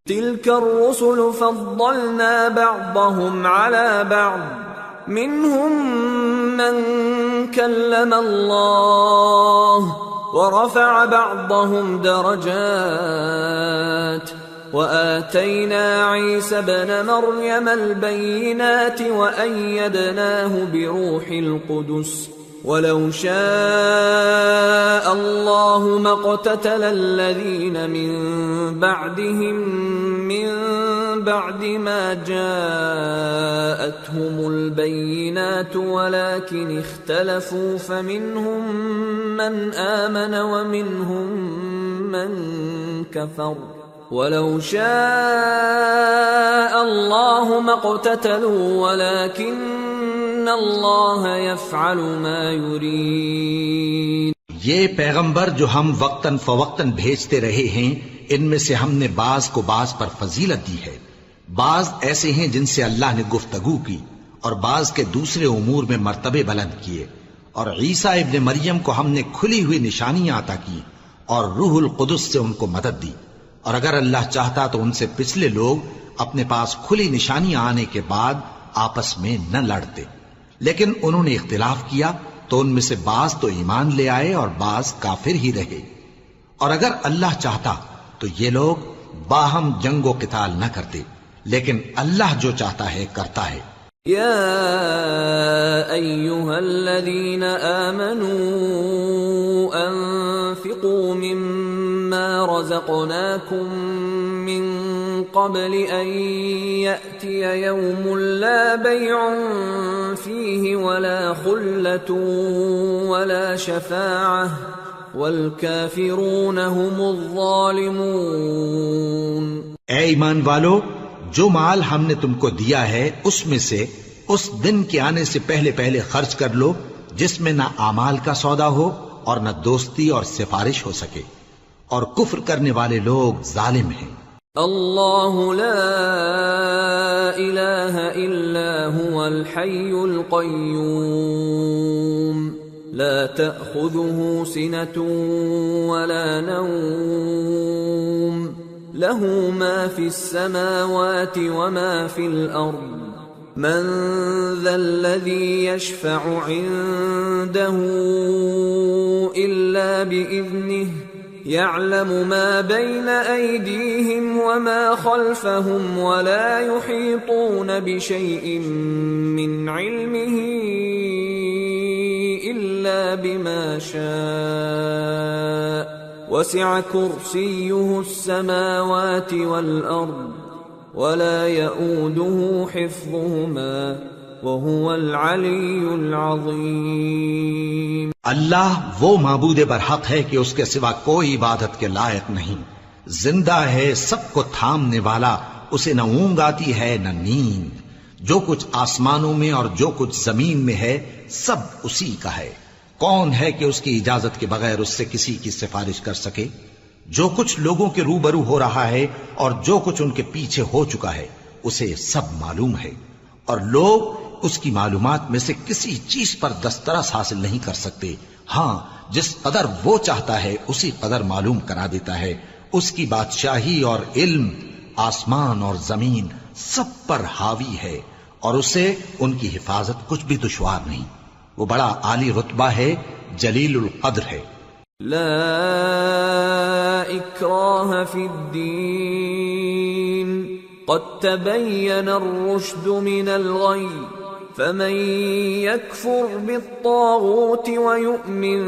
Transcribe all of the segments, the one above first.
تلك الرسل فضلنا بعضهم على بعض منهم من كلم الله ورفع بعضهم درجات وآتينا عيسى ابن مريم البينات وأيدناه بروح القدس ولو شاء الله ما اقتتل الذين من بعدهم من بعد ما جاءتهم البينات ولكن اختلفوا فمنهم من آمن ومنهم من كفر ولو شاء الله ما اقتتلوا ولكن اللہ یفعل ما یرید۔ یہ پیغمبر جو ہم وقتاً فوقتاً بھیجتے رہے ہیں، ان میں سے ہم نے بعض کو بعض پر فضیلت دی ہے، بعض ایسے ہیں جن سے اللہ نے گفتگو کی، اور بعض کے دوسرے امور میں مرتبے بلند کیے، اور عیسیٰ ابن مریم کو ہم نے کھلی ہوئی نشانیاں عطا کی اور روح القدس سے ان کو مدد دی، اور اگر اللہ چاہتا تو ان سے پچھلے لوگ اپنے پاس کھلی نشانیاں آنے کے بعد آپس میں نہ لڑتے، لیکن انہوں نے اختلاف کیا تو ان میں سے بعض تو ایمان لے آئے اور بعض کافر ہی رہے، اور اگر اللہ چاہتا تو یہ لوگ باہم جنگ و قتال نہ کرتے، لیکن اللہ جو چاہتا ہے کرتا ہے۔ یا ایھا الذین آمنوا انفقوا مما رزقناکم من قبل ان یأتی یوم لا بیع فیہ ولا خلة ولا شفاعة والکافرون هم الظالمون۔ اے ایمان والو، جو مال ہم نے تم کو دیا ہے اس میں سے اس دن کے آنے سے پہلے پہلے خرچ کر لو جس میں نہ اعمال کا سودا ہو اور نہ دوستی اور سفارش ہو سکے، اور کفر کرنے والے لوگ ظالم ہیں۔ اللہ لا الہ الا هو الحی القیوم لا تأخذه سنة ولا نوم له ما في السماوات وما في الأرض من ذا الذي يشفع عنده إلا بإذنه يعلم ما بين أيديهم وما خلفهم ولا يحيطون بشيء من علمه إلا بما شاء وسع كرسيه السماوات والأرض ولا يؤوده حفظهما وهو العلی العظیم۔ اللہ وہ معبود برحق ہے کہ اس کے سوا کوئی عبادت کے لائق نہیں، زندہ ہے، سب کو تھامنے والا، اسے نہ اونگ آتی ہے نہ نیند، جو کچھ آسمانوں میں اور جو کچھ زمین میں ہے سب اسی کا ہے۔ کون ہے کہ اس کی اجازت کے بغیر اس سے کسی کی سفارش کر سکے؟ جو کچھ لوگوں کے روبرو ہو رہا ہے اور جو کچھ ان کے پیچھے ہو چکا ہے اسے سب معلوم ہے، اور لوگ اس کی معلومات میں سے کسی چیز پر دسترس حاصل نہیں کر سکتے، ہاں جس قدر وہ چاہتا ہے اسی قدر معلوم کرا دیتا ہے۔ اس کی بادشاہی اور علم آسمان اور زمین سب پر حاوی ہے، اور اسے ان کی حفاظت کچھ بھی دشوار نہیں، وہ بڑا عالی رتبہ ہے، جلیل القدر ہے۔ لا اکراہ فی الدین قد تبین الرشد من الغی فمن يكفر بالطاغوت ويؤمن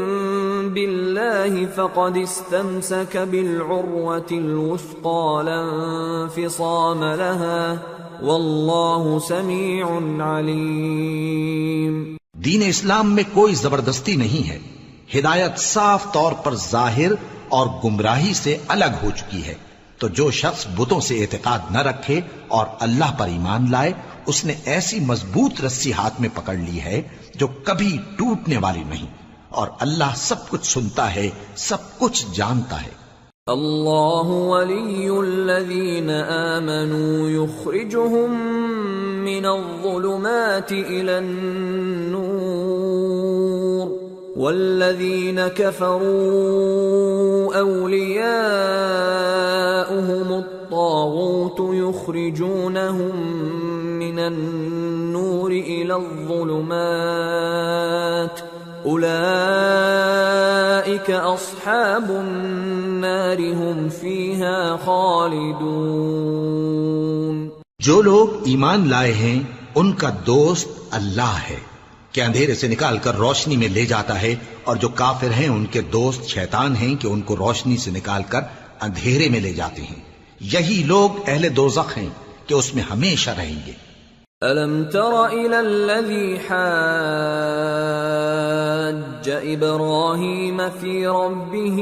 بالله فقد استمسك بالعروة الوثقى لا انفصام لها والله سميع عليم۔ دین اسلام میں کوئی زبردستی نہیں ہے، ہدایت صاف طور پر ظاہر اور گمراہی سے الگ ہو چکی ہے، تو جو شخص بتوں سے اعتقاد نہ رکھے اور اللہ پر ایمان لائے اس نے ایسی مضبوط رسی ہاتھ میں پکڑ لی ہے جو کبھی ٹوٹنے والی نہیں، اور اللہ سب کچھ سنتا ہے، سب کچھ جانتا ہے۔ اللہ ولی الذین آمنوا یخرجهم من الظلمات الى النور والذین کفروا اولیاؤهم الطاغوت الطاغوت يخرجونهم من النور إلى الظلمات أولئك أصحاب النار هم فيها خالدون۔ جو لوگ ایمان لائے ہیں ان کا دوست اللہ ہے کہ اندھیرے سے نکال کر روشنی میں لے جاتا ہے، اور جو کافر ہیں ان کے دوست شیطان ہیں کہ ان کو روشنی سے نکال کر اندھیرے میں لے جاتے ہیں۔ یہی لوگ اہل دوزخ ہیں کہ اس میں ہمیشہ رہیں گے۔ أَلَمْ تَرَ إِلَى الَّذِي حَاجَّ إِبْرَاهِيمَ فِي رَبِّهِ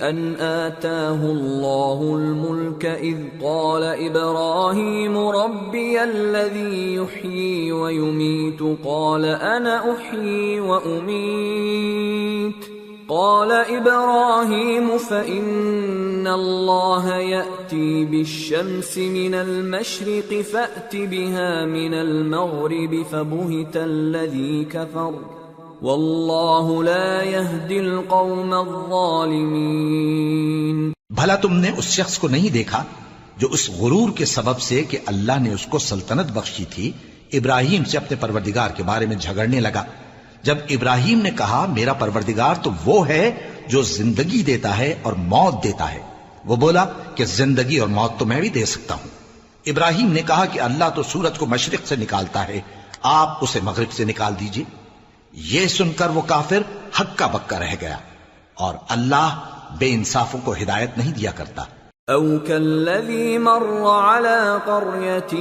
أَنْ آتَاهُ اللَّهُ الْمُلْكَ إِذْ قَالَ إِبْرَاهِيمُ رَبِّيَ الَّذِي يُحْيِي وَيُمِيتُ قَالَ أَنَا أُحْيِي وَأُمِيتُ قال إبراهيم فإن الله يأتي بالشمس من المشرق فأت بها من المغرب فبهت الذي كفر والله لا يهدي القوم الظالمين۔ بھلا تم نے اس شخص کو نہیں دیکھا جو اس غرور کے سبب سے کہ اللہ نے اس کو سلطنت بخشی تھی ابراہیم سے اپنے پروردگار کے بارے میں جھگڑنے لگا؟ جب ابراہیم نے کہا میرا پروردگار تو وہ ہے جو زندگی دیتا ہے اور موت دیتا ہے، وہ بولا کہ زندگی اور موت تو میں بھی دے سکتا ہوں۔ ابراہیم نے کہا کہ اللہ تو سورج کو مشرق سے نکالتا ہے، آپ اسے مغرب سے نکال دیجئے۔ یہ سن کر وہ کافر ہکا بکا رہ گیا، اور اللہ بے انصافوں کو ہدایت نہیں دیا کرتا۔ أَوْ كَالَّذِي مَرَّ عَلَى قَرْيَةٍ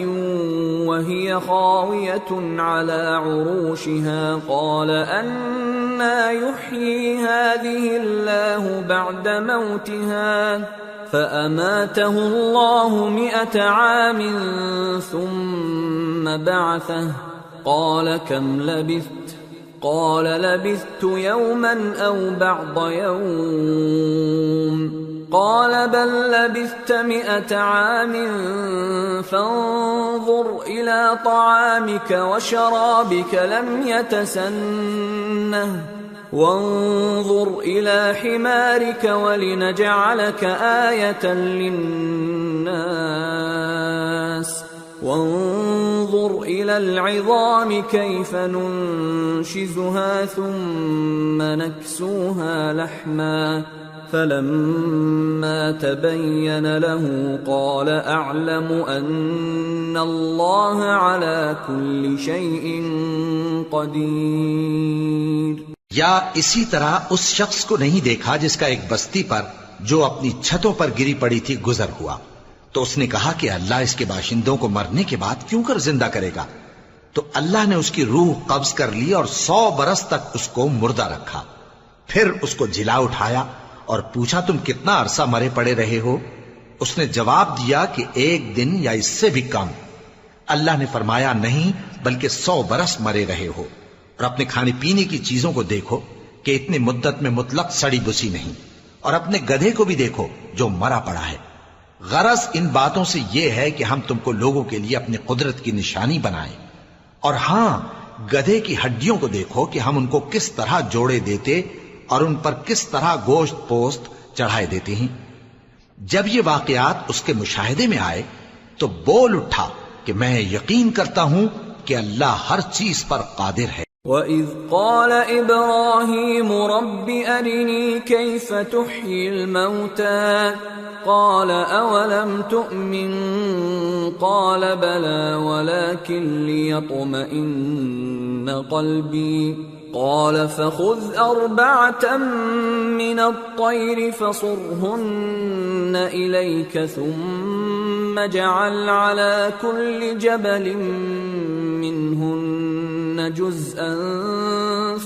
وَهِيَ خَاوِيَةٌ عَلَى عُرُوشِهَا قَالَ أَنَّى يُحْيِي هَذِهِ اللَّهُ بَعْدَ مَوْتِهَا فَأَمَاتَهُ اللَّهُ 100 عَامٍ ثُمَّ بَعَثَهُ قَالَ كَمْ لَبِثْتَ قَالَ لَبِثْتُ يَوْمًا أَوْ بَعْضَ يَوْمٍ قال بل لبثت 100 عام فانظر إلى طعامك وشرابك لم يتسنه وانظر إلى حمارك ولنجعلك آية للناس وانظر إلى العظام كيف ننشزها ثم نكسوها لحما فلما تبين له قال أعلم أن الله على كل شيء قدير۔ یا اسی طرح اس شخص کو نہیں دیکھا جس کا ایک بستی پر جو اپنی چھتوں پر گری پڑی تھی گزر ہوا، تو اس نے کہا کہ اللہ اس کے باشندوں کو مرنے کے بعد کیوں کر زندہ کرے گا؟ تو اللہ نے اس کی روح قبض کر لی اور 100 برس تک اس کو مردہ رکھا، پھر اس کو جلا اٹھایا اور پوچھا تم کتنا عرصہ مرے پڑے رہے ہو؟ اس نے جواب دیا کہ 1 دن یا اس سے بھی کم۔ اللہ نے فرمایا نہیں بلکہ 100 برس مرے رہے ہو، اور اپنے کھانے پینے کی چیزوں کو دیکھو کہ اتنی مدت میں مطلق سڑی بسی نہیں، اور اپنے گدھے کو بھی دیکھو جو مرا پڑا ہے۔ غرض ان باتوں سے یہ ہے کہ ہم تم کو لوگوں کے لیے اپنی قدرت کی نشانی بنائیں، اور ہاں گدھے کی ہڈیوں کو دیکھو کہ ہم ان کو کس طرح جوڑے دیتے اور ان پر کس طرح گوشت پوست چڑھائے دیتے ہیں۔ جب یہ واقعات اس کے مشاہدے میں آئے تو بول اٹھا کہ میں یقین کرتا ہوں کہ اللہ ہر چیز پر قادر ہے۔ وَإِذْ قَالَ إِبْرَاهِيمُ رَبِّ أَرِنِي كَيْفَ تُحْيِي الْمَوْتَى قَالَ أَوَلَمْ تُؤْمِنْ قَالَ بَلَى وَلَكِنْ لِيَطْمَئِنَّ قَلْبِي قال فخذ 4 من الطير فصرهن إليك ثم اجعل على كل جبل منهن جزءا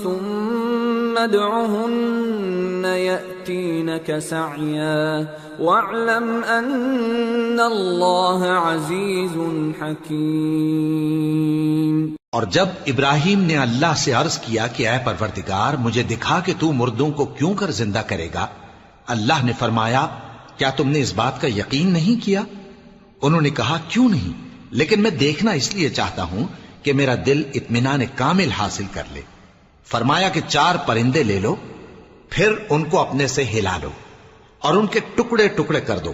ثم ادعهن يأتينك سعيا واعلم أن الله عزيز حكيم۔ اور جب ابراہیم نے اللہ سے عرض کیا کہ اے پروردگار مجھے دکھا کہ تو مردوں کو کیوں کر زندہ کرے گا، اللہ نے فرمایا کیا تم نے اس بات کا یقین نہیں کیا؟ انہوں نے کہا کیوں نہیں، لیکن میں دیکھنا اس لیے چاہتا ہوں کہ میرا دل اطمینان کامل حاصل کر لے۔ فرمایا کہ 4 پرندے لے لو، پھر ان کو اپنے سے ہلا لو اور ان کے ٹکڑے ٹکڑے کر دو،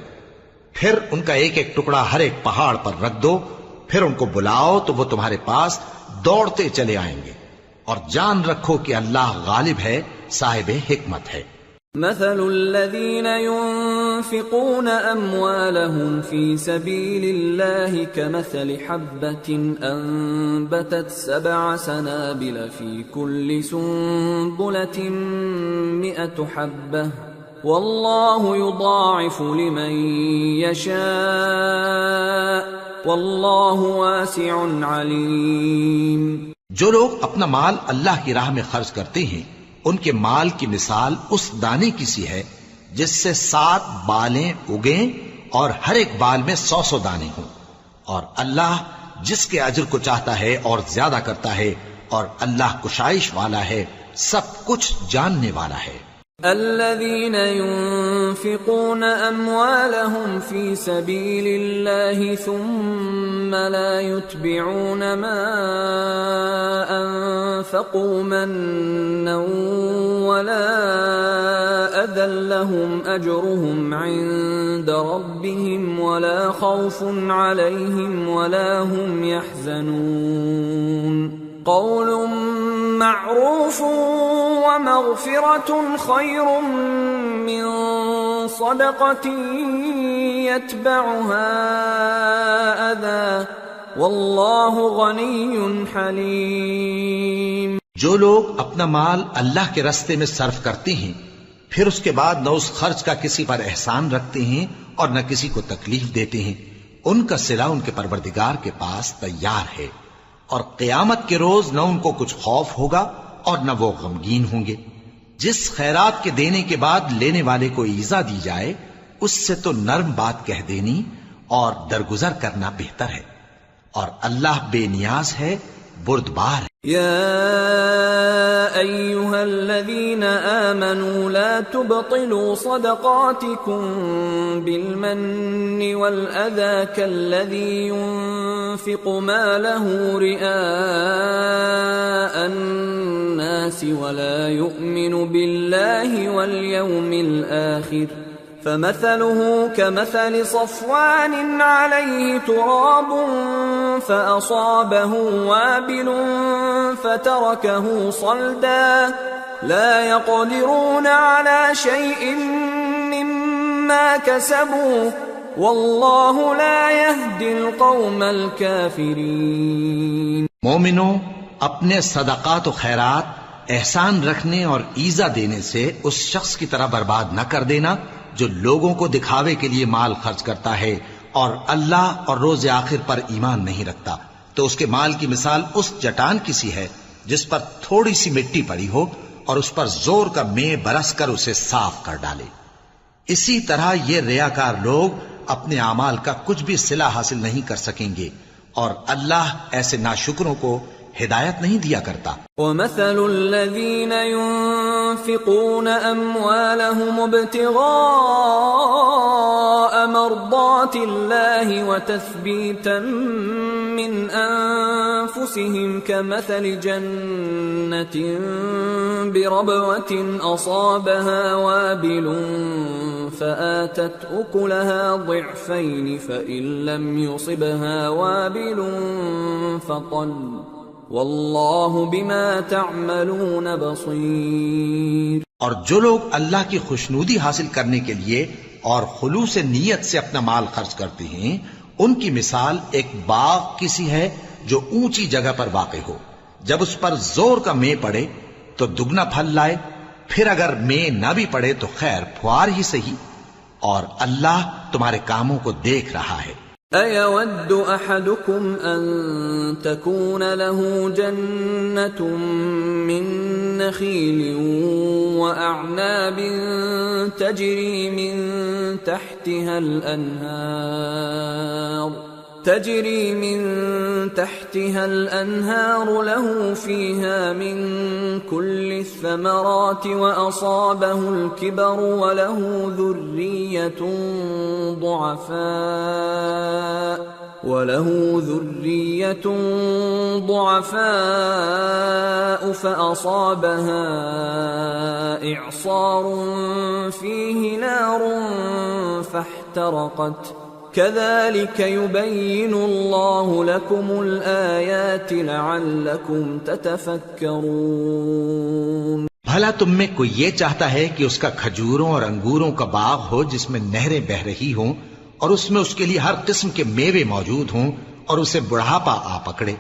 پھر ان کا ایک ایک ٹکڑا ہر ایک پہاڑ پر رکھ دو، پھر ان کو بلاؤ تو وہ تمہارے پاس دوڑتے چلے آئیں گے، اور جان رکھو کہ اللہ غالب ہے، صاحب حکمت ہے۔ مثل الذين ينفقون أموالهم في سبيل الله كمثل حبة أنبتت 7 سنابل في كل سنبلة 100 حبة والله يضاعف لمن يشاء والله واسع عليم۔ جو لوگ اپنا مال اللہ کی راہ میں خرچ کرتے ہیں ان کے مال کی مثال اس دانے کی سی ہے جس سے 7 بالیں اگیں اور ہر ایک بال میں 100 دانے ہوں، اور اللہ جس کے اجر کو چاہتا ہے اور زیادہ کرتا ہے، اور اللہ کشائش والا ہے، سب کچھ جاننے والا ہے۔ الذين ينفقون أموالهم في سبيل الله ثم لا يتبعون ما أنفقوا منا ولا أذى لهم أجرهم عند ربهم ولا خوف عليهم ولا هم يحزنون قول معروف ومغفرة خير من صدقة يتبعها أذى والله غني حليم۔ جو لوگ اپنا مال اللہ کے راستے میں صرف کرتے ہیں پھر اس کے بعد نہ اس خرچ کا کسی پر احسان رکھتے ہیں اور نہ کسی کو تکلیف دیتے ہیں، ان کا صلہ ان کے پروردگار کے پاس تیار ہے، اور قیامت کے روز نہ ان کو کچھ خوف ہوگا اور نہ وہ غمگین ہوں گے۔ جس خیرات کے دینے کے بعد لینے والے کو ایذا دی جائے اس سے تو نرم بات کہہ دینی اور درگزر کرنا بہتر ہے، اور اللہ بے نیاز ہے، بردبار ہے۔ يا أيها الذين آمنوا لا تبطلوا صدقاتكم بالمن والأذى كالذي ينفق ماله رئاء الناس ولا يؤمن بالله واليوم الآخر فمثله كمثل صفوان عليه تراب فأصابه وابل فتركه صلدا لا يقدرون على شيء مما كسبوا والله لا يهدي القوم الكافرين۔ مومنوں، اپنے صدقات و خیرات احسان رکھنے اور ایذا دینے سے اس شخص کی طرح برباد نہ کر دینا جو لوگوں کو دکھاوے کے لیے مال خرچ کرتا ہے اور اللہ اور روز آخر پر ایمان نہیں رکھتا، تو اس کے مال کی مثال اس چٹان کی سی ہے جس پر تھوڑی سی مٹی پڑی ہو اور اس پر زور کا مے برس کر اسے صاف کر ڈالے۔ اسی طرح یہ ریاکار لوگ اپنے اعمال کا کچھ بھی صلہ حاصل نہیں کر سکیں گے، اور اللہ ایسے ناشکروں کو ہدایت نہیں دیا کرتا۔ وَمَثَلُ الَّذِينَ يُنفِقُونَ أَمْوَالَهُمُ ابْتِغَاءَ مَرْضَاتِ اللَّهِ وَتَثْبِيتًا مِّنْ أَنفُسِهِمْ كَمَثَلِ جَنَّةٍ بِرَبْوَةٍ أَصَابَهَا وَابِلٌ فَآتَتْ أُكُلَهَا ضِعْفَيْنِ فَإِن لَّمْ يُصِبْهَا وَابِلٌ فَطَلٌّ واللہ بما تعملون بصیر۔ اور جو لوگ اللہ کی خوشنودی حاصل کرنے کے لیے اور خلوص نیت سے اپنا مال خرچ کرتے ہیں ان کی مثال ایک باغ کی سی ہے جو اونچی جگہ پر واقع ہو، جب اس پر زور کا مے پڑے تو دگنا پھل لائے، پھر اگر مے نہ بھی پڑے تو خیر پھوار ہی صحیح، اور اللہ تمہارے کاموں کو دیکھ رہا ہے۔ أَيَوَدُّ أَحَدُكُمْ أَن تَكُونَ لَهُ جَنَّةٌ مِّن نَّخِيلٍ وَأَعْنَابٍ تَجْرِي مِن تحتها الأنهار له فيها من كل الثمرات وأصابه الكبر وله ذرية ضعفاء فأصابها إعصار فيه نار فاحترقت كذلك يبين الله لكم الآيات لعلكم تتفكرون۔ بھلا تم میں کوئی یہ چاہتا ہے کہ اس کا کھجوروں اور انگوروں کا باغ ہو جس میں نہریں بہ رہی ہوں اور اس میں اس کے لیے ہر قسم کے میوے موجود ہوں اور اسے بڑھاپا آ پکڑے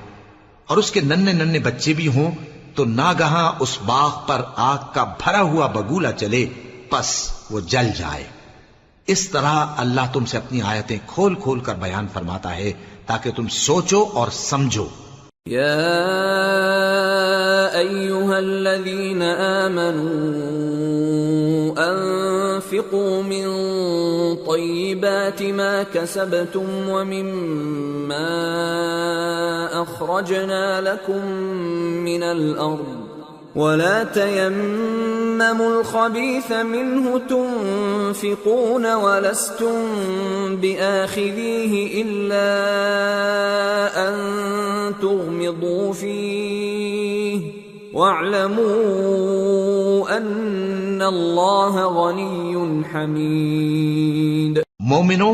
اور اس کے ننھے ننھے بچے بھی ہوں تو ناگہاں اس باغ پر آگ کا بھرا ہوا بگولا چلے پس وہ جل جائے۔ اس طرح اللہ تم سے اپنی آیتیں کھول کھول کر بیان فرماتا ہے تاکہ تم سوچو اور سمجھو۔ يا أيها الذين آمنوا أنفقوا من طيبات ما كسبتم ومما أخرجنا لكم من الأرض ولا تيمموا الخبيث منه تنفقون ولستم بآخذيه إلا أن تغمضوا فيه واعلموا أن الله غني حميد۔ مومنو،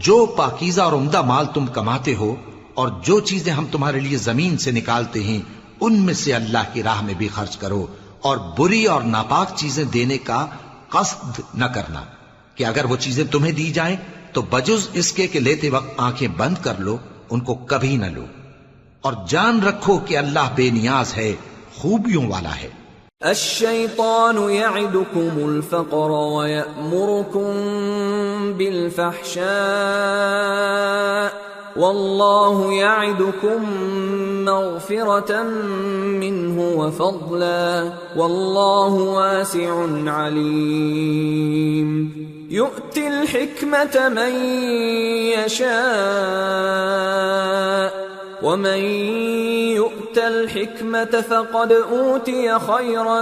جو پاکیزہ اور عمدہ مال تم کماتے ہو اور جو چیزیں ہم تمہارے لیے زمین سے نکالتے ہیں ان میں سے اللہ کی راہ میں بھی خرچ کرو اور بری اور ناپاک چیزیں دینے کا قصد نہ کرنا کہ اگر وہ چیزیں تمہیں دی جائیں تو بجز اس کے کہ لیتے وقت آنکھیں بند کر لو ان کو کبھی نہ لو، اور جان رکھو کہ اللہ بے نیاز ہے، خوبیوں والا ہے۔ الشیطان یعدکم الفقر ویأمرکم بالفحشاء واللہ یعدکم مغفرة منہ وفضلا واللہ واسع علیم۔ یؤتی الحکمة من یشاء ومن يؤت الحكمة فقد أوتي خيرا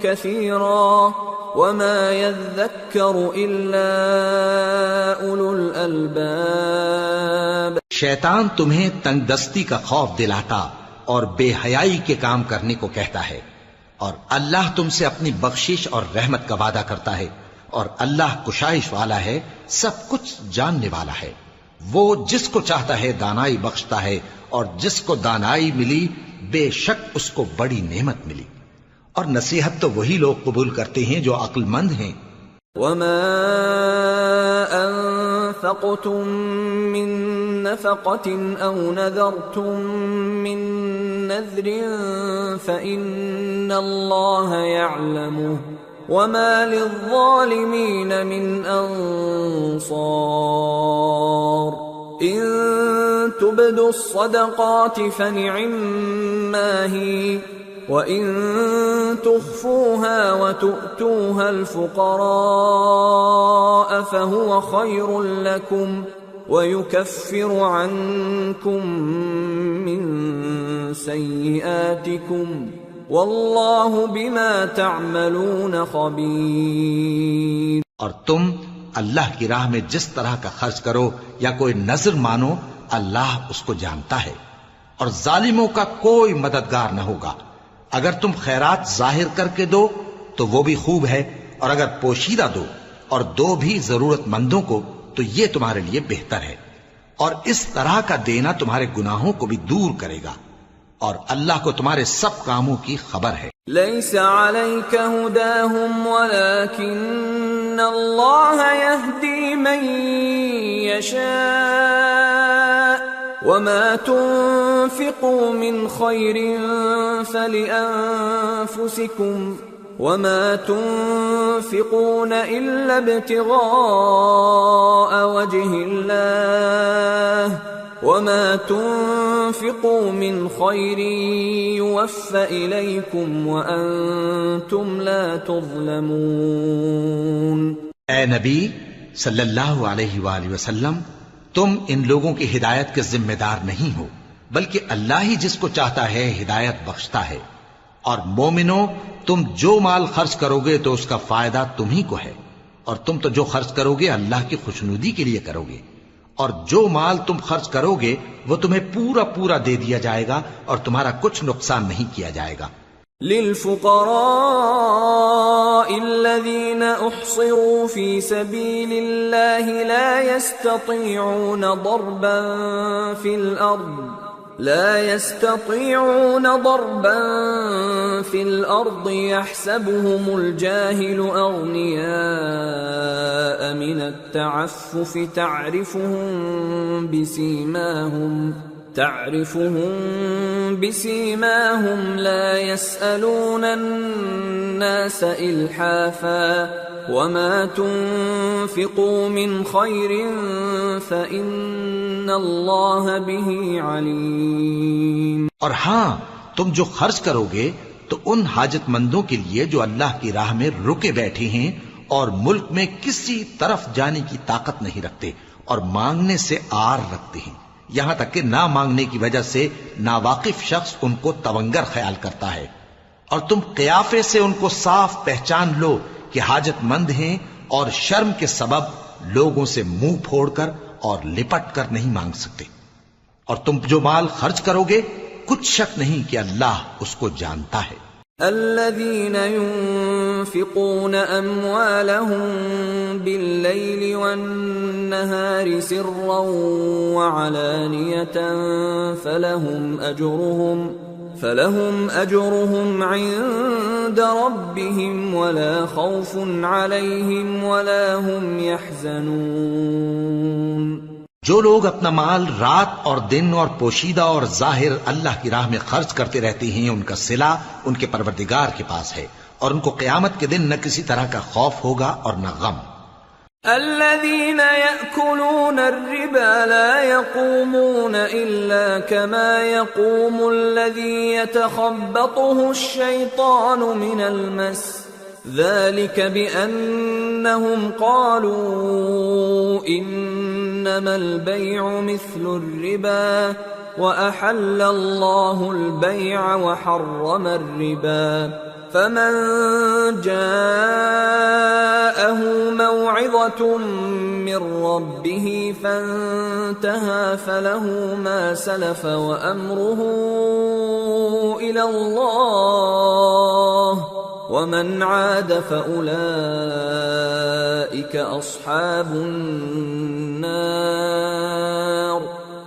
كثيرا وما يذكر إلا أولو الألباب۔ شیطان تمہیں تنگ دستی کا خوف دلاتا اور بے حیائی کے کام کرنے کو کہتا ہے، اور اللہ تم سے اپنی بخشش اور رحمت کا وعدہ کرتا ہے، اور اللہ کشائش والا ہے، سب کچھ جاننے والا ہے۔ وہ جس کو چاہتا ہے دانائی بخشتا ہے، اور جس کو دانائی ملی بے شک اس کو بڑی نعمت ملی، اور نصیحت تو وہی لوگ قبول کرتے ہیں جو عقل مند ہیں۔ وما انفقتم من نفقة او نذرتم من نذر فإن الله يعلمه وما للظالمين من انصار۔ ان تبدوا الصدقات فنعما هي وَإِن تُخْفُوهَا وَتُؤْتُوهَا الْفُقَرَاءَ فَهُوَ خَيْرٌ لَكُمْ وَيُكَفِّرُ عَنكُم مِّن سَيِّئَاتِكُمْ وَاللَّهُ بِمَا تَعْمَلُونَ خَبِيرٌ۔ اور تم اللہ کی راہ میں جس طرح کا خرچ کرو یا کوئی نذر مانو، اللہ اس کو جانتا ہے، اور ظالموں کا کوئی مددگار نہ ہوگا۔ اگر تم خیرات ظاہر کر کے دو تو وہ بھی خوب ہے، اور اگر پوشیدہ دو اور دو بھی ضرورت مندوں کو تو یہ تمہارے لیے بہتر ہے، اور اس طرح کا دینا تمہارے گناہوں کو بھی دور کرے گا، اور اللہ کو تمہارے سب کاموں کی خبر ہے۔ لیس علیک ھداھم ولکن اللہ یہدی من یشاء وما تنفقوا من خیر فلأنفسکم وما تنفقون الا ابتغاء وجه اللہ وما تنفقوا من خیر یوفى الیکم وانتم لا تظلمون۔ اے نبی صلی اللہ علیہ وآلہ وسلم، تم ان لوگوں کی ہدایت کے ذمہ دار نہیں ہو، بلکہ اللہ ہی جس کو چاہتا ہے ہدایت بخشتا ہے۔ اور مومنو، تم جو مال خرچ کرو گے تو اس کا فائدہ تم ہی کو ہے، اور تم تو جو خرچ کرو گے اللہ کی خوشنودی کے لیے کرو گے، اور جو مال تم خرچ کرو گے وہ تمہیں پورا پورا دے دیا جائے گا اور تمہارا کچھ نقصان نہیں کیا جائے گا۔ للفقراء الذين احصروا في سبيل الله لا يستطيعون ضربا في الأرض يحسبهم الجاهل أغنياء من التعفف تعرفهم بسيماهم لا يسألون الناس إلحافا وما تنفقوا من خير فإن الله به عليم۔ اور ہاں، تم جو خرچ کرو گے تو ان حاجت مندوں کے لیے جو اللہ کی راہ میں رکے بیٹھے ہیں اور ملک میں کسی طرف جانے کی طاقت نہیں رکھتے اور مانگنے سے آر رکھتے ہیں، یہاں تک کہ نہ مانگنے کی وجہ سے ناواقف شخص ان کو تونگر خیال کرتا ہے، اور تم قیافے سے ان کو صاف پہچان لو کہ حاجت مند ہیں اور شرم کے سبب لوگوں سے منہ پھوڑ کر اور لپٹ کر نہیں مانگ سکتے۔ اور تم جو مال خرچ کرو گے کچھ شک نہیں کہ اللہ اس کو جانتا ہے۔ الذين ينفقون أموالهم بالليل والنهار سرا وعلانية فلهم أجرهم عند ربهم ولا خوف عليهم ولا هم يحزنون۔ جو لوگ اپنا مال رات اور دن اور پوشیدہ اور ظاہر اللہ کی راہ میں خرچ کرتے رہتے ہیں، ان کا صلہ ان کے پروردگار کے پاس ہے، اور ان کو قیامت کے دن نہ کسی طرح کا خوف ہوگا اور نہ غم۔ الذين يأكلون الربا لا يقومون إلا كما يقوم الذي يتخبطه الشيطان من المس، ذلك بأنهم قالوا إنما البيع مثل الربا وأحل الله البيع وحرم الربا، فمن جاءه موعظة من ربه فانتهى فله ما سلف وأمره إلى الله ومن عاد فأولئك أصحاب النار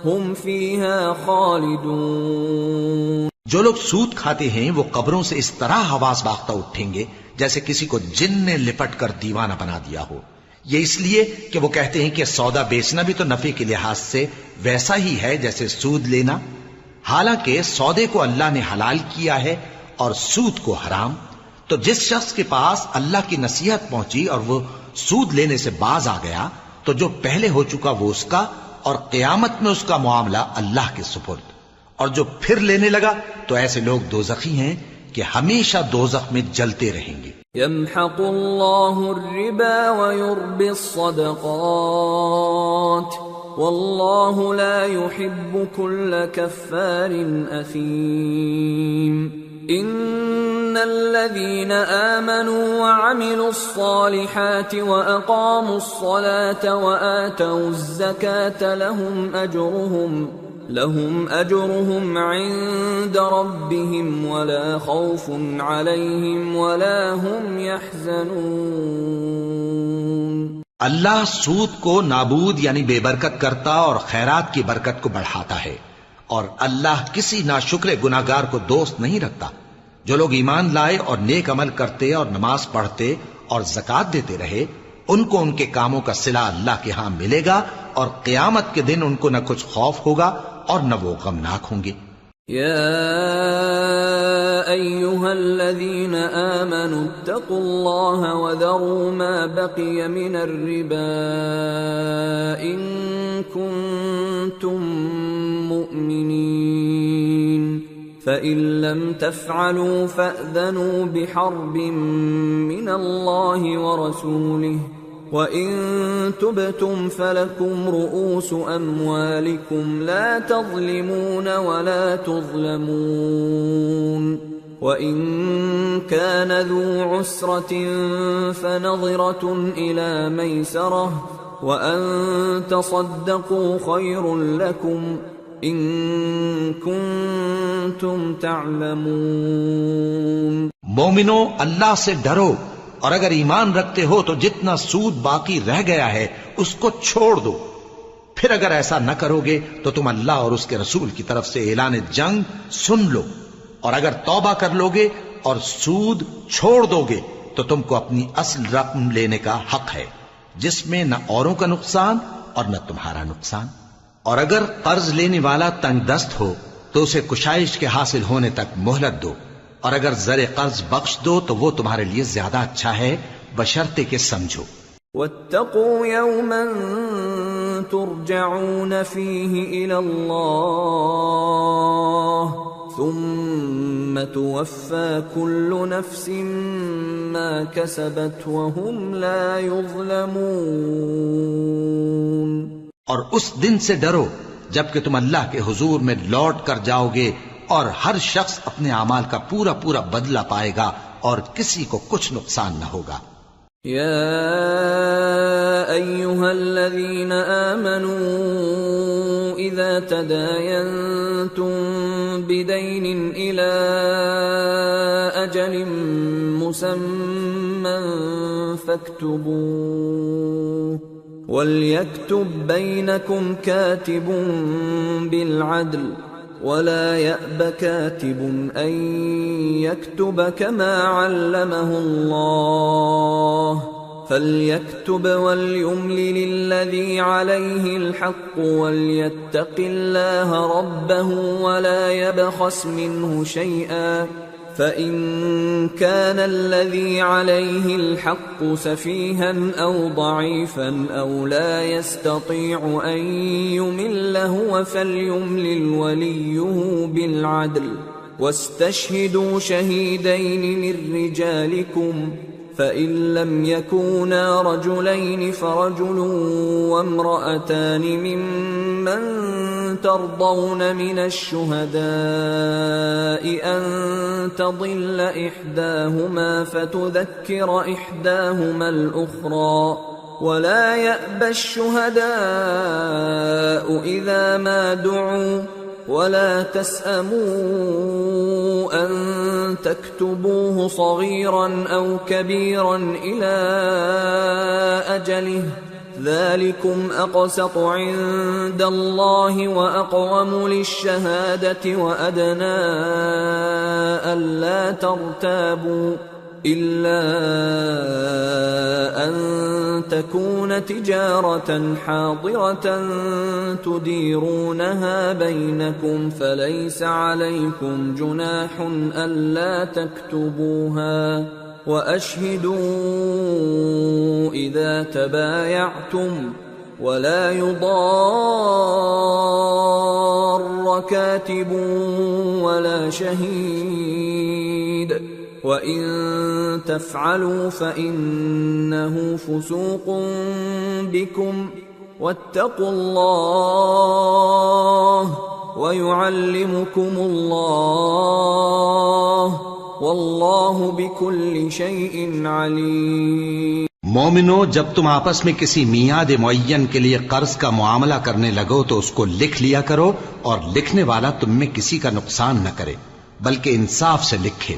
هم فيها خالدون۔ جو لوگ سود کھاتے ہیں وہ قبروں سے اس طرح حواس باختہ اٹھیں گے جیسے کسی کو جن نے لپٹ کر دیوانہ بنا دیا ہو، یہ اس لیے کہ وہ کہتے ہیں کہ سودا بیچنا بھی تو نفع کے لحاظ سے ویسا ہی ہے جیسے سود لینا، حالانکہ سودے کو اللہ نے حلال کیا ہے اور سود کو حرام۔ تو جس شخص کے پاس اللہ کی نصیحت پہنچی اور وہ سود لینے سے باز آ گیا تو جو پہلے ہو چکا وہ اس کا، اور قیامت میں اس کا معاملہ اللہ کے سپرد۔ اور جو پھر لینے لگا تو ایسے لوگ دوزخی ہیں کہ ہمیشہ دوزخ میں جلتے رہیں گے۔ يمحق الله الربا ويربي الصدقات والله لا يحب كل كفار أثيم۔ إن الذين آمنوا وعملوا الصالحات وأقاموا الصلاة وآتوا الزكاة لهم أجرهم عند ربهم ولا خوف عليهم ولا هم يحزنون۔ اللہ سود کو نابود یعنی بے برکت کرتا اور خیرات کی برکت کو بڑھاتا ہے، اور اللہ کسی ناشکر گناہگار کو دوست نہیں رکھتا۔ جو لوگ ایمان لائے اور نیک عمل کرتے اور نماز پڑھتے اور زکوٰۃ دیتے رہے، ان کو ان کے کاموں کا صلہ اللہ کے ہاں ملے گا، اور قیامت کے دن ان کو نہ کچھ خوف ہوگا اور نہ وہ غمناک ہوں گے۔ يا أيها الذين آمنوا اتقوا الله وذروا ما بقي من الربا إن كنتم مؤمنين فإن لم تفعلوا فأذنوا بحرب من الله ورسوله وَإِن تُبْتُمْ فَلَكُمْ رُؤُوسُ أَمْوَالِكُمْ لَا تَظْلِمُونَ وَلَا تُظْلَمُونَ وَإِن كَانَ ذُو عُسْرَةٍ فَنَظِرَةٌ إِلَى مَيْسَرَةٍ وَأَن تَصَدَّقُوا خَيْرٌ لَكُمْ إِن كُنتُمْ تَعْلَمُونَ۔ مومنو، اللہ سے ڈرو اور اگر ایمان رکھتے ہو تو جتنا سود باقی رہ گیا ہے اس کو چھوڑ دو. پھر اگر ایسا نہ کرو گے تو تم اللہ اور اس کے رسول کی طرف سے اعلان جنگ سن لو. اور اگر توبہ کر لو گے اور سود چھوڑ دو گے تو تم کو اپنی اصل رقم لینے کا حق ہے، جس میں نہ اوروں کا نقصان اور نہ تمہارا نقصان. اور اگر قرض لینے والا تنگ دست ہو تو اسے کشائش کے حاصل ہونے تک مہلت دو، اور اگر زر قرض بخش دو تو وہ تمہارے لیے زیادہ اچھا ہے، بشرطے کہ سمجھو. واتقوا يوما ترجعون فيه إلى الله ثم توفى كل نفس ما كسبت وهم لا يظلمون. اور اس دن سے ڈرو جب کہ تم اللہ کے حضور میں لوٹ کر جاؤ گے اور ہر شخص اپنے اعمال کا پورا پورا بدلہ پائے گا اور کسی کو کچھ نقصان نہ ہوگا. يا أيها الذين آمنوا إذا تداينتم بدين إلى أجل مسمى فاكتبوه وليكتب بينكم كاتب بالعدل ولا يأب كاتب أن يكتب كما علمه الله فليكتب وليملل الذي عليه الحق وليتق الله ربه ولا يبخس منه شيئا فإن كان الذي عليه الحق سفيها أو ضعيفا أو لا يستطيع أن يمل هو فليملل وليه بالعدل واستشهدوا شهيدين من رجالكم فإن لم يكونا رجلين فرجل وامرأتان ممن ترضون من الشهداء أن تضل إحداهما فتذكر إحداهما الأخرى ولا يأبى الشهداء إذا ما دعوا ولا تسأموا أن تكتبوه صغيرا أو كبيرا إلى أجله ذلكم أقسط عند الله وأقوم للشهادة وأدنى ألا ترتابوا إلا أن تكون تجارة حاضرة تديرونها بينكم فليس عليكم جناح ألا تكتبوها وأشهدوا إذا تبايعتم ولا يضار كاتب ولا شهيد وَإِن تَفْعَلُوا فَإِنَّهُ فُسُوقٌ بِكُمْ وَاتَّقُوا اللَّهَ وَيُعَلِّمُكُمُ اللَّهُ وَاللَّهُ بِكُلِّ شَيْءٍ عَلِيمٌ. مومنو، جب تم آپس میں کسی میعاد معین کے لیے قرض کا معاملہ کرنے لگو تو اس کو لکھ لیا کرو، اور لکھنے والا تم میں کسی کا نقصان نہ کرے بلکہ انصاف سے لکھے.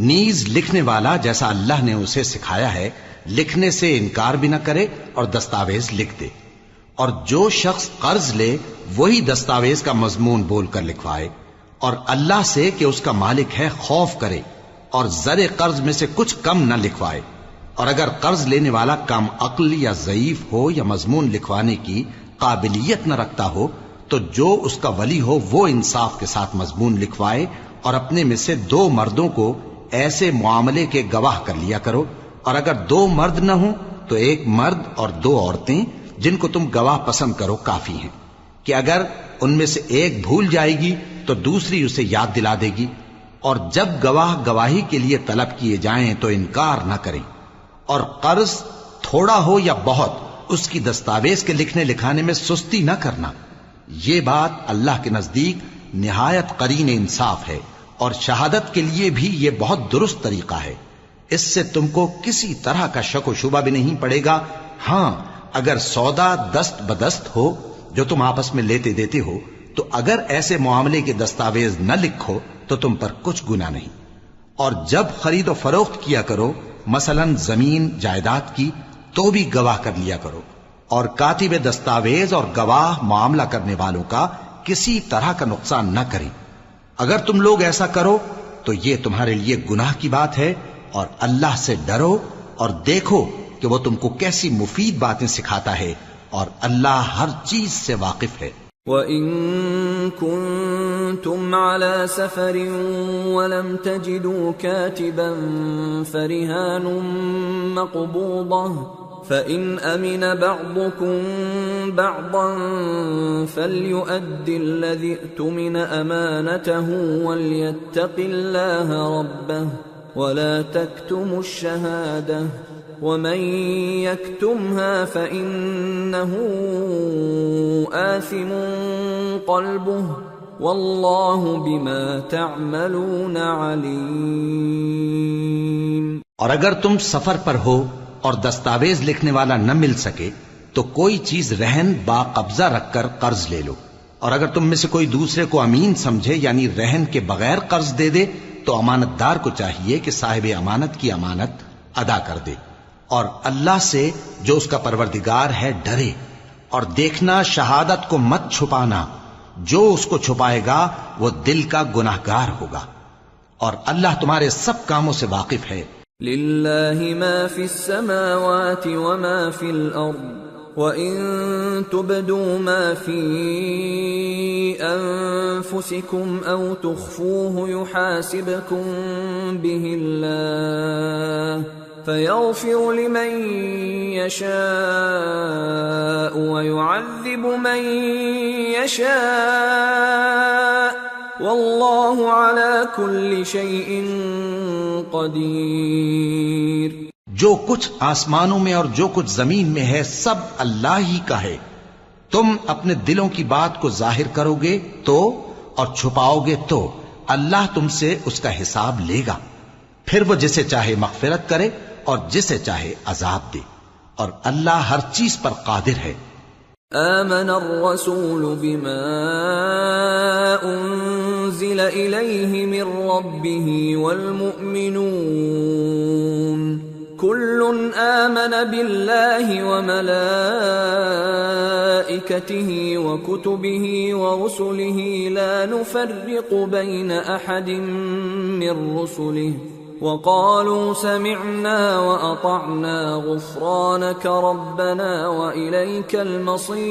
نیز لکھنے والا جیسا اللہ نے اسے سکھایا ہے لکھنے سے انکار بھی نہ کرے اور دستاویز لکھ دے. اور جو شخص قرض لے وہی دستاویز کا مضمون بول کر لکھوائے، اور اللہ سے کہ اس کا مالک ہے خوف کرے، اور زر قرض میں سے کچھ کم نہ لکھوائے. اور اگر قرض لینے والا کم عقل یا ضعیف ہو یا مضمون لکھوانے کی قابلیت نہ رکھتا ہو تو جو اس کا ولی ہو وہ انصاف کے ساتھ مضمون لکھوائے، اور اپنے میں سے 2 مردوں کو ایسے معاملے کے گواہ کر لیا کرو. اور اگر 2 مرد نہ ہوں تو 1 مرد اور 2 عورتیں جن کو تم گواہ پسند کرو کافی ہیں، کہ اگر ان میں سے ایک بھول جائے گی تو دوسری اسے یاد دلا دے گی. اور جب گواہ گواہی کے لیے طلب کیے جائیں تو انکار نہ کریں. اور قرض تھوڑا ہو یا بہت اس کی دستاویز کے لکھنے لکھانے میں سستی نہ کرنا. یہ بات اللہ کے نزدیک نہایت قرین انصاف ہے، اور شہادت کے لیے بھی یہ بہت درست طریقہ ہے. اس سے تم کو کسی طرح کا شک و شبہ بھی نہیں پڑے گا. ہاں، اگر سودا دست بدست ہو جو تم آپس میں لیتے دیتے ہو تو اگر ایسے معاملے کے دستاویز نہ لکھو تو تم پر کچھ گناہ نہیں. اور جب خرید و فروخت کیا کرو مثلاً زمین جائیداد کی، تو بھی گواہ کر لیا کرو، اور کاتب دستاویز اور گواہ معاملہ کرنے والوں کا کسی طرح کا نقصان نہ کریں۔ اگر تم لوگ ایسا کرو تو یہ تمہارے لیے گناہ کی بات ہے، اور اللہ سے ڈرو اور دیکھو کہ وہ تم کو کیسی مفید باتیں سکھاتا ہے، اور اللہ ہر چیز سے واقف ہے۔ وَإِن كُنتُمْ عَلَى سَفَرٍ وَلَمْ تَجِدُوا كَاتِبًا فَرِهَانٌ مَّقْبُوضَةٌ فَإِنْ أَمِنَ بَعْضُكُمْ بَعْضًا فَلْيُؤَدِّ الَّذِي اؤْتُمِنَ أَمَانَتَهُ وَلْيَتَّقِ اللَّهَ رَبَّهُ وَلَا تَكْتُمُوا الشَّهَادَةَ وَمَن يَكْتُمْهَا فَإِنَّهُ آثِمٌ قَلْبُهُ وَاللَّهُ بِمَا تَعْمَلُونَ عَلِيمٌ۔ اور اگر تم سفر پر ہو اور دستاویز لکھنے والا نہ مل سکے تو کوئی چیز رہن با قبضہ رکھ کر قرض لے لو، اور اگر تم میں سے کوئی دوسرے کو امین سمجھے یعنی رہن کے بغیر قرض دے دے تو امانت دار کو چاہیے کہ صاحب امانت کی امانت ادا کر دے، اور اللہ سے جو اس کا پروردگار ہے ڈرے، اور دیکھنا شہادت کو مت چھپانا، جو اس کو چھپائے گا وہ دل کا گناہگار ہوگا، اور اللہ تمہارے سب کاموں سے واقف ہے۔ لِلَّهِ مَا فِي السَّمَاوَاتِ وَمَا فِي الْأَرْضِ وَإِن تُبْدُوا مَا فِي أَنفُسِكُمْ أَوْ تُخْفُوهُ يُحَاسِبْكُم بِهِ اللَّهُ فَيَغْفِرُ لِمَن يَشَاءُ وَيُعَذِّبُ مَن يَشَاءُ وَاللَّهُ عَلَى كُلِّ شَيْءٍ قدیر۔ جو کچھ آسمانوں میں اور جو کچھ زمین میں ہے سب اللہ ہی کا ہے۔ تم اپنے دلوں کی بات کو ظاہر کرو گے تو اور چھپاؤ گے تو اللہ تم سے اس کا حساب لے گا، پھر وہ جسے چاہے مغفرت کرے اور جسے چاہے عذاب دے، اور اللہ ہر چیز پر قادر ہے۔ آمن الرسول بما انزل الیہ من ربہ والمؤمنون كل آمن بالله وملائكته وكتبه ورسله لا نفرق بين أحد من رسله وقالوا سمعنا وأطعنا غفرانك ربنا وإليك المصير۔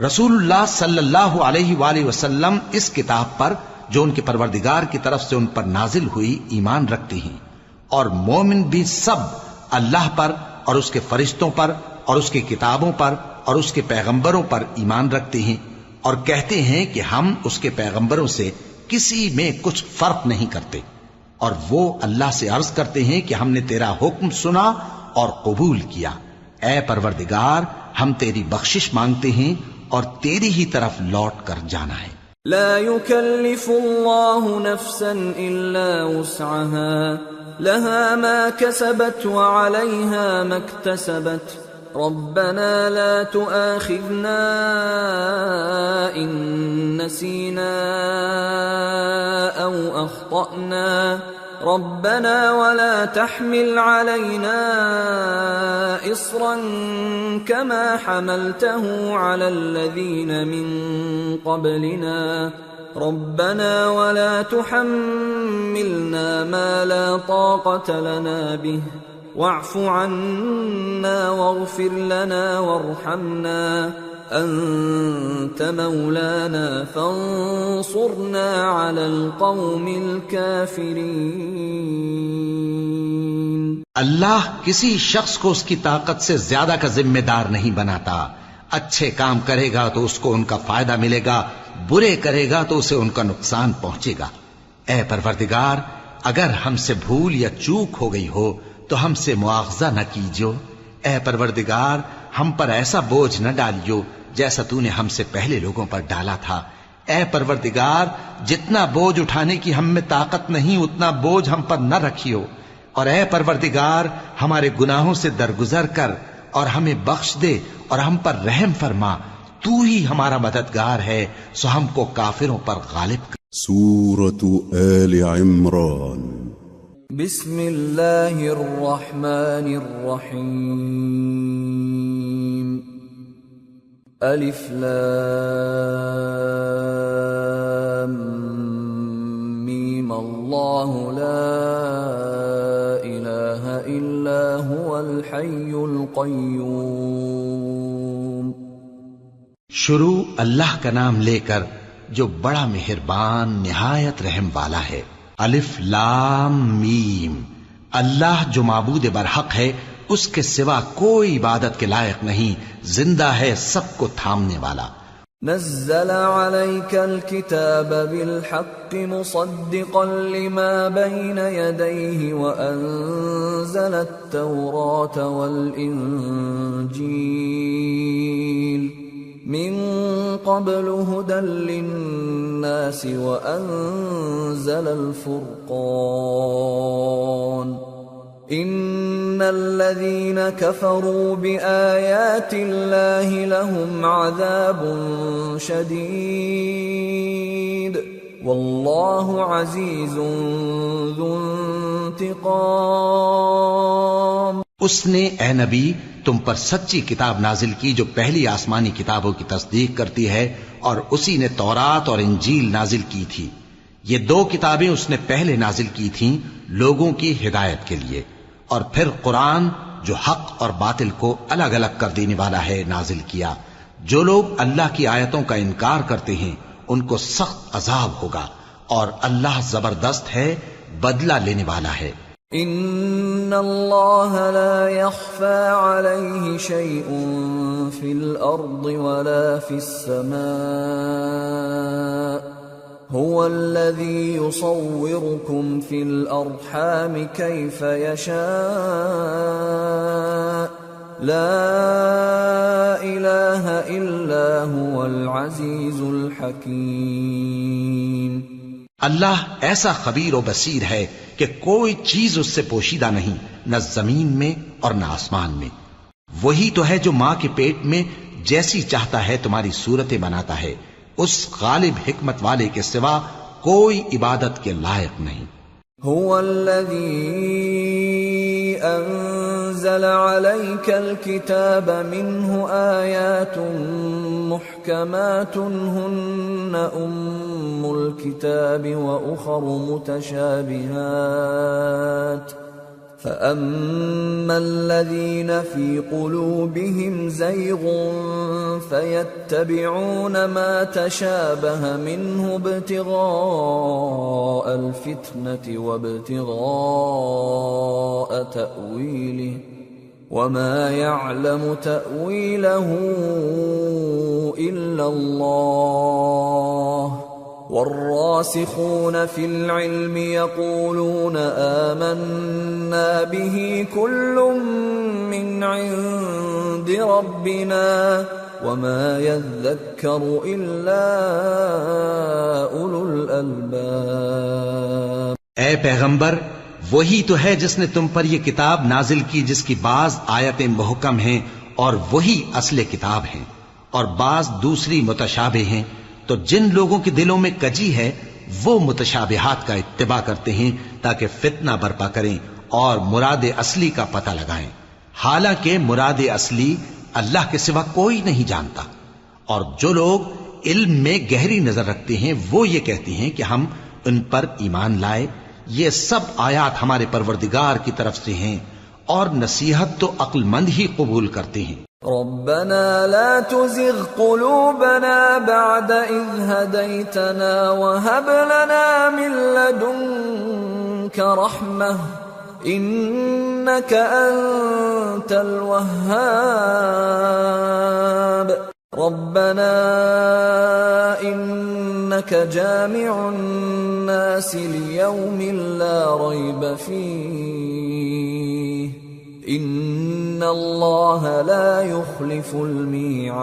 رسول اللہ صلی اللہ علیہ وآلہ وسلم اس کتاب پر جو ان کے پروردگار کی طرف سے ان پر نازل ہوئی ایمان رکھتے ہیں، اور مومن بھی سب اللہ پر اور اس کے فرشتوں پر اور اس کی کتابوں پر اور اس کے پیغمبروں پر ایمان رکھتے ہیں، اور کہتے ہیں کہ ہم اس کے پیغمبروں سے کسی میں کچھ فرق نہیں کرتے، اور وہ اللہ سے عرض کرتے ہیں کہ ہم نے تیرا حکم سنا اور قبول کیا۔ اے پروردگار، ہم تیری بخشش مانگتے ہیں اور تیری ہی طرف لوٹ کر جانا ہے۔ لا يكلف الله نفسا الا وسعها لها ما كسبت وعليها ما اكتسبت ربنا لا تؤاخذنا إن نسينا أو أخطأنا ربنا ولا تحمل علينا إصرا كما حملته على الذين من قبلنا ربنا ولا تحملنا ما لا طاقة لنا به واعف عنا واغفر لنا وارحمنا أنت مولانا فانصرنا على القوم الكافرين۔ اللہ کسی شخص کو اس کی طاقت سے زیادہ کا ذمہ دار نہیں بناتا۔ اچھے کام کرے گا تو اس کو ان کا فائدہ ملے گا، برے کرے گا تو اسے ان کا نقصان پہنچے گا۔ اے پروردگار، اگر ہم سے بھول یا چوک ہو گئی ہو تو ہم سے مواخذہ نہ کیجو۔ اے پروردگار، ہم پر ایسا بوجھ نہ ڈالیو جیسا تو نے ہم سے پہلے لوگوں پر ڈالا تھا۔ اے پروردگار، جتنا بوجھ اٹھانے کی ہم میں طاقت نہیں اتنا بوجھ ہم پر نہ رکھیو، اور اے پروردگار ہمارے گناہوں سے درگزر کر اور ہمیں بخش دے اور ہم پر رحم فرما، تو ہی ہمارا مددگار ہے، سو ہم کو کافروں پر غالب کر۔ سورة آل عمران بسم اللہ الرحمن الرحیم الف لام میم اللہ لا الہ الا هو الحی القیوم۔ شروع اللہ کا نام لے کر جو بڑا مہربان نہایت رحم والا ہے۔ الف لام میم، اللہ جو معبود برحق ہے اس کے سوا کوئی عبادت کے لائق نہیں، زندہ ہے سب کو تھامنے والا۔ نزل عليك الكتاب بالحق مصدقا لما بين يديه وأنزل التوراة والإنجيل من قبل هدى للناس وأنزل الفرقان إن الذين كفروا بآيات الله لهم عذاب شديد والله عزيز ذو انتقام۔ اس نے اے نبی تم پر سچی کتاب نازل کی جو پہلی آسمانی کتابوں کی تصدیق کرتی ہے، اور اسی نے تورات اور انجیل نازل کی تھی۔ یہ دو کتابیں اس نے پہلے نازل کی تھیں لوگوں کی ہدایت کے لیے، اور پھر قرآن جو حق اور باطل کو الگ الگ کر دینے والا ہے نازل کیا۔ جو لوگ اللہ کی آیتوں کا انکار کرتے ہیں ان کو سخت عذاب ہوگا، اور اللہ زبردست ہے، بدلہ لینے والا ہے۔ ان اللہ لا يخفى عليه شيء في الارض ولا في السماء هو الذي يصوركم في الارحام كيف يشاء لا اله الا هو العزيز الحكيم۔ اللہ ایسا خبیر و بصیر ہے کہ کوئی چیز اس سے پوشیدہ نہیں، نہ زمین میں اور نہ آسمان میں۔ وہی تو ہے جو ماں کے پیٹ میں جیسی چاہتا ہے تمہاری صورتیں بناتا ہے، اس غالب حکمت والے کے سوا کوئی عبادت کے لائق نہیں۔ هو الذي انزل عليك الكتاب منه آيات محكمات هن ام الكتاب واخر متشابهات فأما الذين في قلوبهم زيغ فيتبعون ما تشابه منه ابتغاء الفتنة وابتغاء تأويله وما يعلم تأويله إلا الله والراسخون في العلم يقولون آمنا به كل من عند ربنا وما يذكر إلا أولو الألباب۔ اے پیغمبر، وہی تو ہے جس نے تم پر یہ کتاب نازل کی جس کی بعض آیتیں محکم ہیں اور وہی اصل کتاب ہیں، اور بعض دوسری متشابہ ہیں۔ تو جن لوگوں کے دلوں میں کجی ہے وہ متشابہات کا اتباع کرتے ہیں تاکہ فتنہ برپا کریں اور مراد اصلی کا پتہ لگائیں، حالانکہ مراد اصلی اللہ کے سوا کوئی نہیں جانتا۔ اور جو لوگ علم میں گہری نظر رکھتے ہیں وہ یہ کہتے ہیں کہ ہم ان پر ایمان لائے۔ یہ سب آیات ہمارے پروردگار کی طرف سے ہیں، اور نصیحت تو عقل مند ہی قبول کرتے ہیں۔ ربنا لا تزغ قلوبنا بعد إذ هديتنا وهب لنا من لدنك رحمة إنك أنت الوهاب ربنا إنك جامع الناس ليوم لا ريب فيه ان اللہ لا يخلف الميعاد۔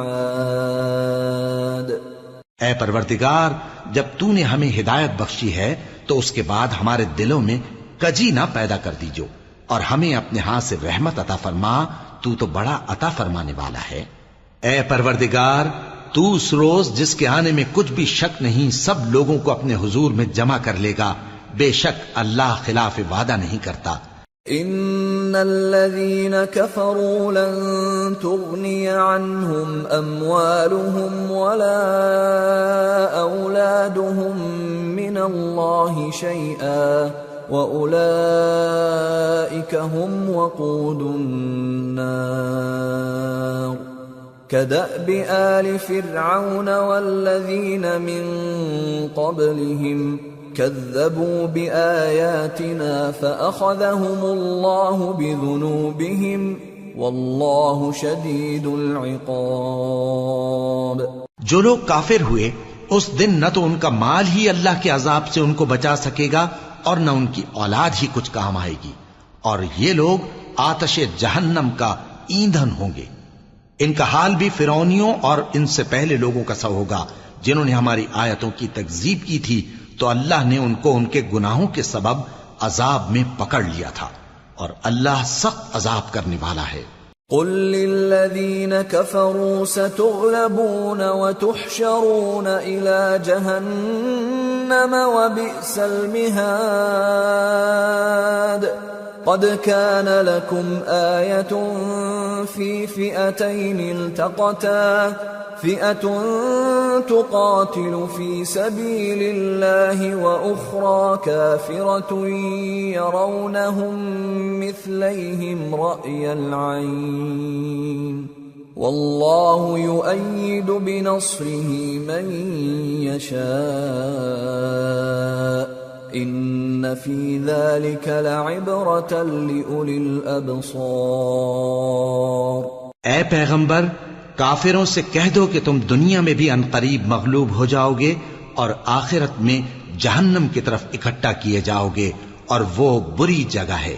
اے پروردگار، جب تو نے ہمیں ہدایت بخشی ہے تو اس کے بعد ہمارے دلوں میں کجی نہ پیدا کر دیجو، اور ہمیں اپنے ہاتھ سے رحمت عطا فرما، تو بڑا عطا فرمانے والا ہے۔ اے پروردگار، تو اس روز جس کے آنے میں کچھ بھی شک نہیں سب لوگوں کو اپنے حضور میں جمع کر لے گا، بے شک اللہ خلاف وعدہ نہیں کرتا. ان الذين كفروا لن تغني عنهم اموالهم ولا اولادهم من الله شيئا واولئك هم وقود النار كدأب آل فرعون والذين من قبلهم كذبوا بآياتنا فأخذهم الله بذنوبهم والله شديد العقاب. جو لوگ کافر ہوئے اس دن نہ تو ان کا مال ہی اللہ کے عذاب سے ان کو بچا سکے گا اور نہ ان کی اولاد ہی کچھ کام آئے گی، اور یہ لوگ آتش جہنم کا ایندھن ہوں گے. ان کا حال بھی فرعونیوں اور ان سے پہلے لوگوں کا سا ہوگا جنہوں نے ہماری آیتوں کی تکذیب کی تھی، تو اللہ نے ان کو ان کے گناہوں کے سبب عذاب میں پکڑ لیا تھا، اور اللہ سخت عذاب کرنے والا ہے. قل للذين كفروا ستغلبون وتحشرون إلى جهنم وبئس المهاد. قد كان لكم آية في فئتين التقتا فئة تقاتل في سبيل الله وأخرى كافرة يرونهم مثليهم رأي العين والله يؤيد بنصره من يشاء ان في ذلك لعبرة لأولي الأبصار. اے پیغمبر، کافروں سے کہہ دو کہ تم دنیا میں بھی عنقریب مغلوب ہو جاؤ گے اور آخرت میں جہنم کی طرف اکٹھا کیے جاؤ گے، اور وہ بری جگہ ہے.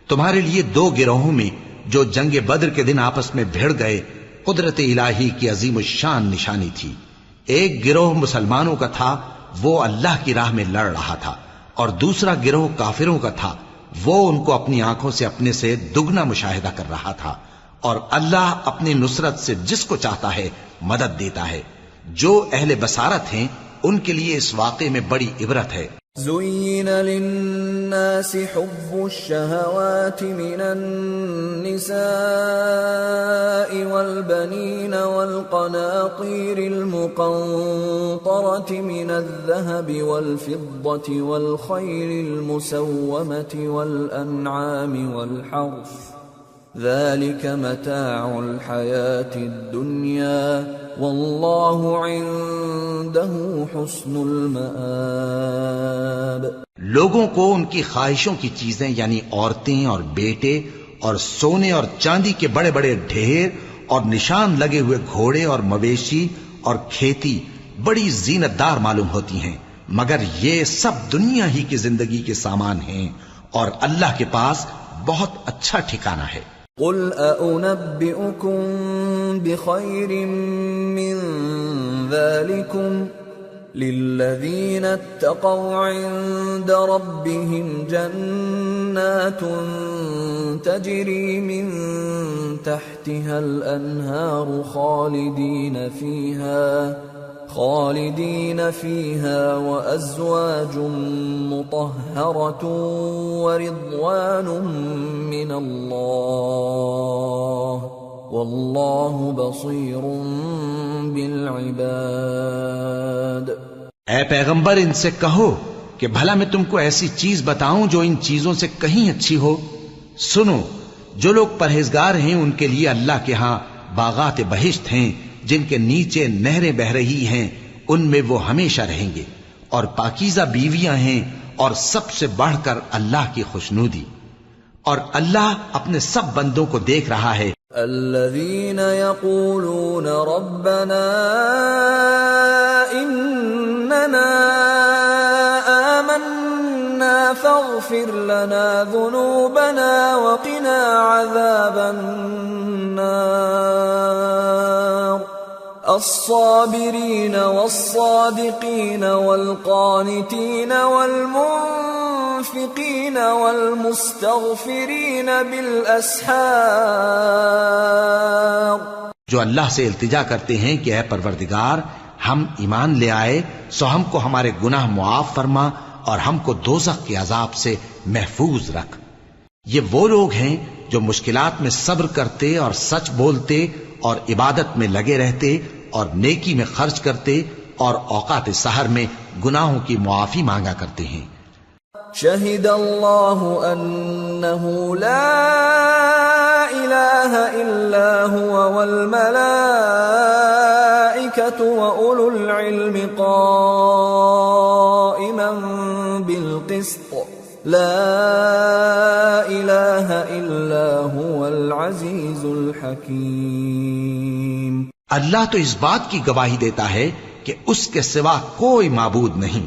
تمہارے لیے دو گروہوں میں جو جنگ بدر کے دن آپس میں بھیڑ گئے قدرت الہی کی عظیم الشان نشانی تھی. ایک گروہ مسلمانوں کا تھا، وہ اللہ کی راہ میں لڑ رہا تھا، اور دوسرا گروہ کافروں کا تھا، وہ ان کو اپنی آنکھوں سے اپنے سے دگنا مشاہدہ کر رہا تھا. اور اللہ اپنی نصرت سے جس کو چاہتا ہے مدد دیتا ہے. جو اہل بصارت ہیں ان کے لیے اس واقعے میں بڑی عبرت ہے. زين للناس حب الشهوات من النساء والبنين والقناطير المقنطرة من الذهب والفضة والخيل المسومة والأنعام والحرث ذلك متاع الحياة الدنيا والله عنده حسن المآب. لوگوں کو ان کی خواہشوں کی چیزیں یعنی عورتیں اور بیٹے اور سونے اور چاندی کے بڑے بڑے ڈھیر اور نشان لگے ہوئے گھوڑے اور مویشی اور کھیتی بڑی زینت دار معلوم ہوتی ہیں، مگر یہ سب دنیا ہی کی زندگی کے سامان ہیں، اور اللہ کے پاس بہت اچھا ٹھکانہ ہے. قل أأنبئكم بخير من ذلكم للذين اتقوا عند ربهم جنات تجري من تحتها الأنهار خالدين فيها وأزواج مطهرة ورضوان من الله والله بصير بالعباد. اے پیغمبر ان سے کہو کہ بھلا میں تم کو ایسی چیز بتاؤں جو ان چیزوں سے کہیں اچھی ہو. سنو، جو لوگ پرہیزگار ہیں ان کے لیے اللہ کے ہاں باغات بہشت ہیں جن کے نیچے نہریں بہ رہی ہیں، ان میں وہ ہمیشہ رہیں گے، اور پاکیزہ بیویاں ہیں، اور سب سے بڑھ کر اللہ کی خوشنودی. اور اللہ اپنے سب بندوں کو دیکھ رہا ہے. الذين يقولون ربنا إننا آمنا فاغفر لنا ذنوبنا وقنا عذاب النار. الصابرين والصادقين والقانتين والمنفقين والمستغفرين بالأسحار. جو اللہ سے التجا کرتے ہیں کہ اے پروردگار ہم ایمان لے آئے سو ہم کو ہمارے گناہ معاف فرما، اور ہم کو دوزخ کے عذاب سے محفوظ رکھ۔ یہ وہ لوگ ہیں جو مشکلات میں صبر کرتے اور سچ بولتے اور عبادت میں لگے رہتے اور نیکی میں خرچ کرتے اور اوقات سحر میں گناہوں کی معافی مانگا کرتے ہیں۔ شہد اللہ انہ لا الہ الا هو والملائکۃ واولو العلم قائما بالقسط لا الہ الا هو العزیز الحکیم۔ اللہ تو اس بات کی گواہی دیتا ہے کہ اس کے سوا کوئی معبود نہیں،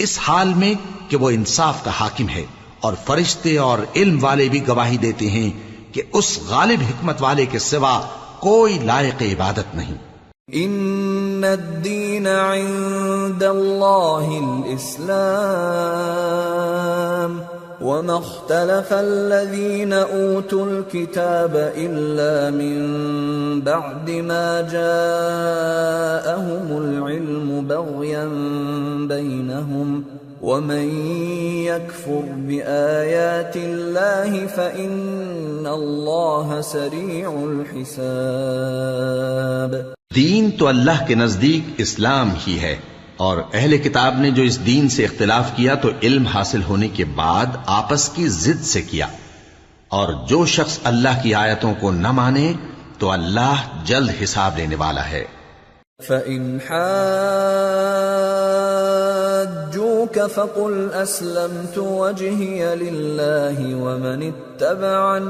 اس حال میں کہ وہ انصاف کا حاکم ہے، اور فرشتے اور علم والے بھی گواہی دیتے ہیں کہ اس غالب حکمت والے کے سوا کوئی لائق عبادت نہیں۔ ان الدین عند اللہ الاسلام وما اختلف الذين اوتوا الكتاب الا من بعد ما جاءهم العلم بغيا بينهم ومن يكفر بآيات الله فإن الله سريع الحساب۔ دین تو اللہ کے نزدیک اسلام ہی ہے، اور اہل کتاب نے جو اس دین سے اختلاف کیا تو علم حاصل ہونے کے بعد آپس کی ضد سے کیا، اور جو شخص اللہ کی آیتوں کو نہ مانے تو اللہ جلد حساب لینے والا ہے۔ فَإِنْ حَاجُّوكَ فَقُلْ أَسْلَمْتُ وَجْهِيَ لِلَّهِ وَمَنِ اتَّبَعَنِ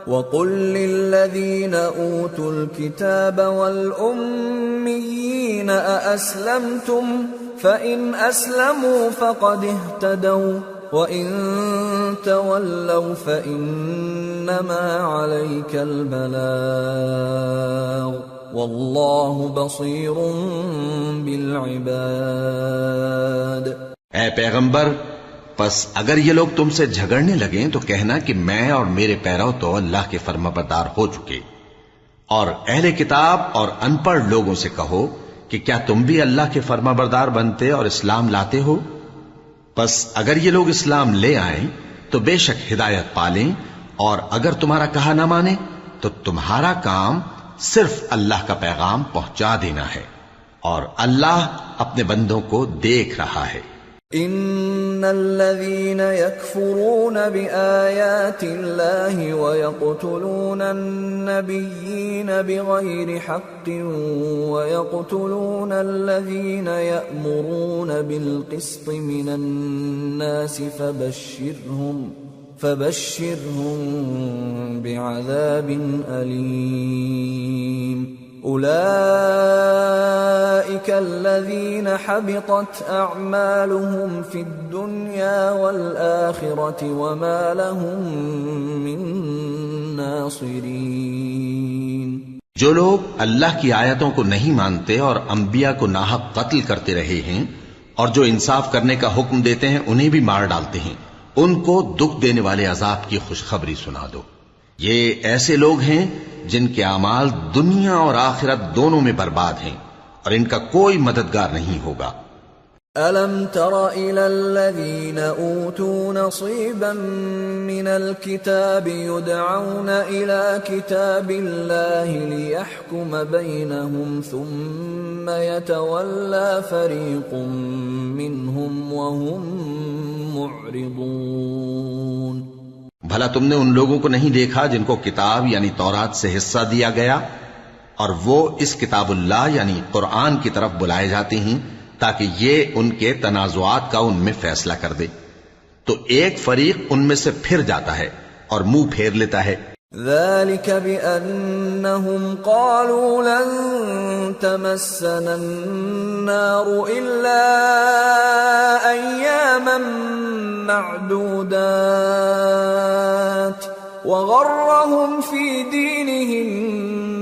وَقُلْ لِلَّذِينَ أُوتُوا الْكِتَابَ وَالْأُمِّيِّينَ أَأَسْلَمْتُمْ فَإِنْ أَسْلَمُوا فَقَدِ اهْتَدَوْا وَإِنْ تَوَلَّوْا فَإِنَّمَا عَلَيْكَ الْبَلَاغُ وَاللَّهُ بَصِيرٌ بِالْعِبَادِ۔ اے پیغمبر، پس اگر یہ لوگ تم سے جھگڑنے لگیں تو کہنا کہ میں اور میرے پیرو تو اللہ کے فرمانبردار ہو چکے، اور اہل کتاب اور ان پڑھ لوگوں سے کہو کہ کیا تم بھی اللہ کے فرمانبردار بنتے اور اسلام لاتے ہو؟ پس اگر یہ لوگ اسلام لے آئیں تو بے شک ہدایت پالیں، اور اگر تمہارا کہا نہ مانے تو تمہارا کام صرف اللہ کا پیغام پہنچا دینا ہے، اور اللہ اپنے بندوں کو دیکھ رہا ہے۔ ان الذين يكفرون بآيات الله ويقتلون النبيين بغير حق ويقتلون الذين يأمرون بالقسط من الناس فبشرهم بعذاب أليم۔ أولئك الذين حبطت أعمالهم في الدنيا والآخرة وما لهم من ناصرين۔ جو لوگ اللہ کی آیتوں کو نہیں مانتے اور انبیاء کو ناحق قتل کرتے رہے ہیں، اور جو انصاف کرنے کا حکم دیتے ہیں انہیں بھی مار ڈالتے ہیں، ان کو دکھ دینے والے عذاب کی خوشخبری سنا دو۔ یہ ایسے لوگ ہیں جن کے اعمال دنیا اور آخرت دونوں میں برباد ہیں، اور ان کا کوئی مددگار نہیں ہوگا۔ أَلَمْ تَرَ إِلَى الَّذِينَ أُوتُوا نَصِيبًا مِنَ الْكِتَابِ يُدْعَوْنَ إِلَى كِتَابِ اللَّهِ لِيَحْكُمَ بَيْنَهُمْ ثُمَّ يَتَوَلَّى فَرِيقٌ مِّنْهُمْ وَهُمْ مُعْرِضُونَ۔ بھلا تم نے ان لوگوں کو نہیں دیکھا جن کو کتاب یعنی تورات سے حصہ دیا گیا، اور وہ اس کتاب اللہ یعنی قرآن کی طرف بلائے جاتے ہیں تاکہ یہ ان کے تنازعات کا ان میں فیصلہ کر دے، تو ایک فریق ان میں سے پھر جاتا ہے اور منہ پھیر لیتا ہے۔ ذلك بأنهم قالوا لن تمسنا النار إلا أياما معدودات وغرهم في دينهم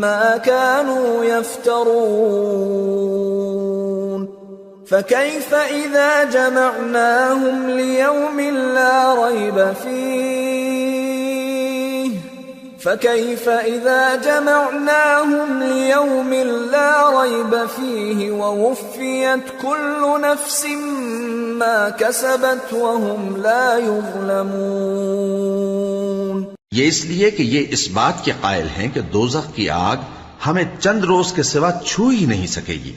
ما كانوا يفترون فكيف إذا جمعناهم ليوم لا ريب فيه ووفيت كل نفس ما كسبت وهم لا يظلمون. یہ اس لیے کہ یہ اس بات کے قائل ہیں کہ دوزخ کی آگ ہمیں چند روز کے سوا چھو ہی نہیں سکے گی،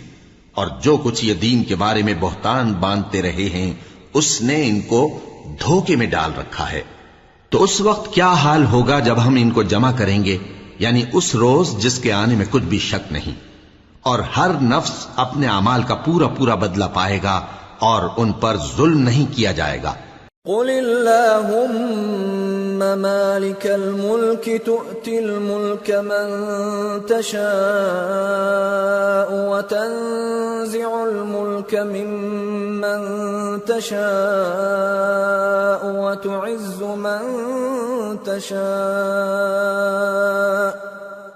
اور جو کچھ یہ دین کے بارے میں بہتان باندھتے رہے ہیں اس نے ان کو دھوکے میں ڈال رکھا ہے. تو اس وقت کیا حال ہوگا جب ہم ان کو جمع کریں گے، یعنی اس روز جس کے آنے میں کچھ بھی شک نہیں، اور ہر نفس اپنے اعمال کا پورا پورا بدلہ پائے گا اور ان پر ظلم نہیں کیا جائے گا. قل اللهم مالك الملك تؤتي الملك من تشاء وتنزع الملك ممن تشاء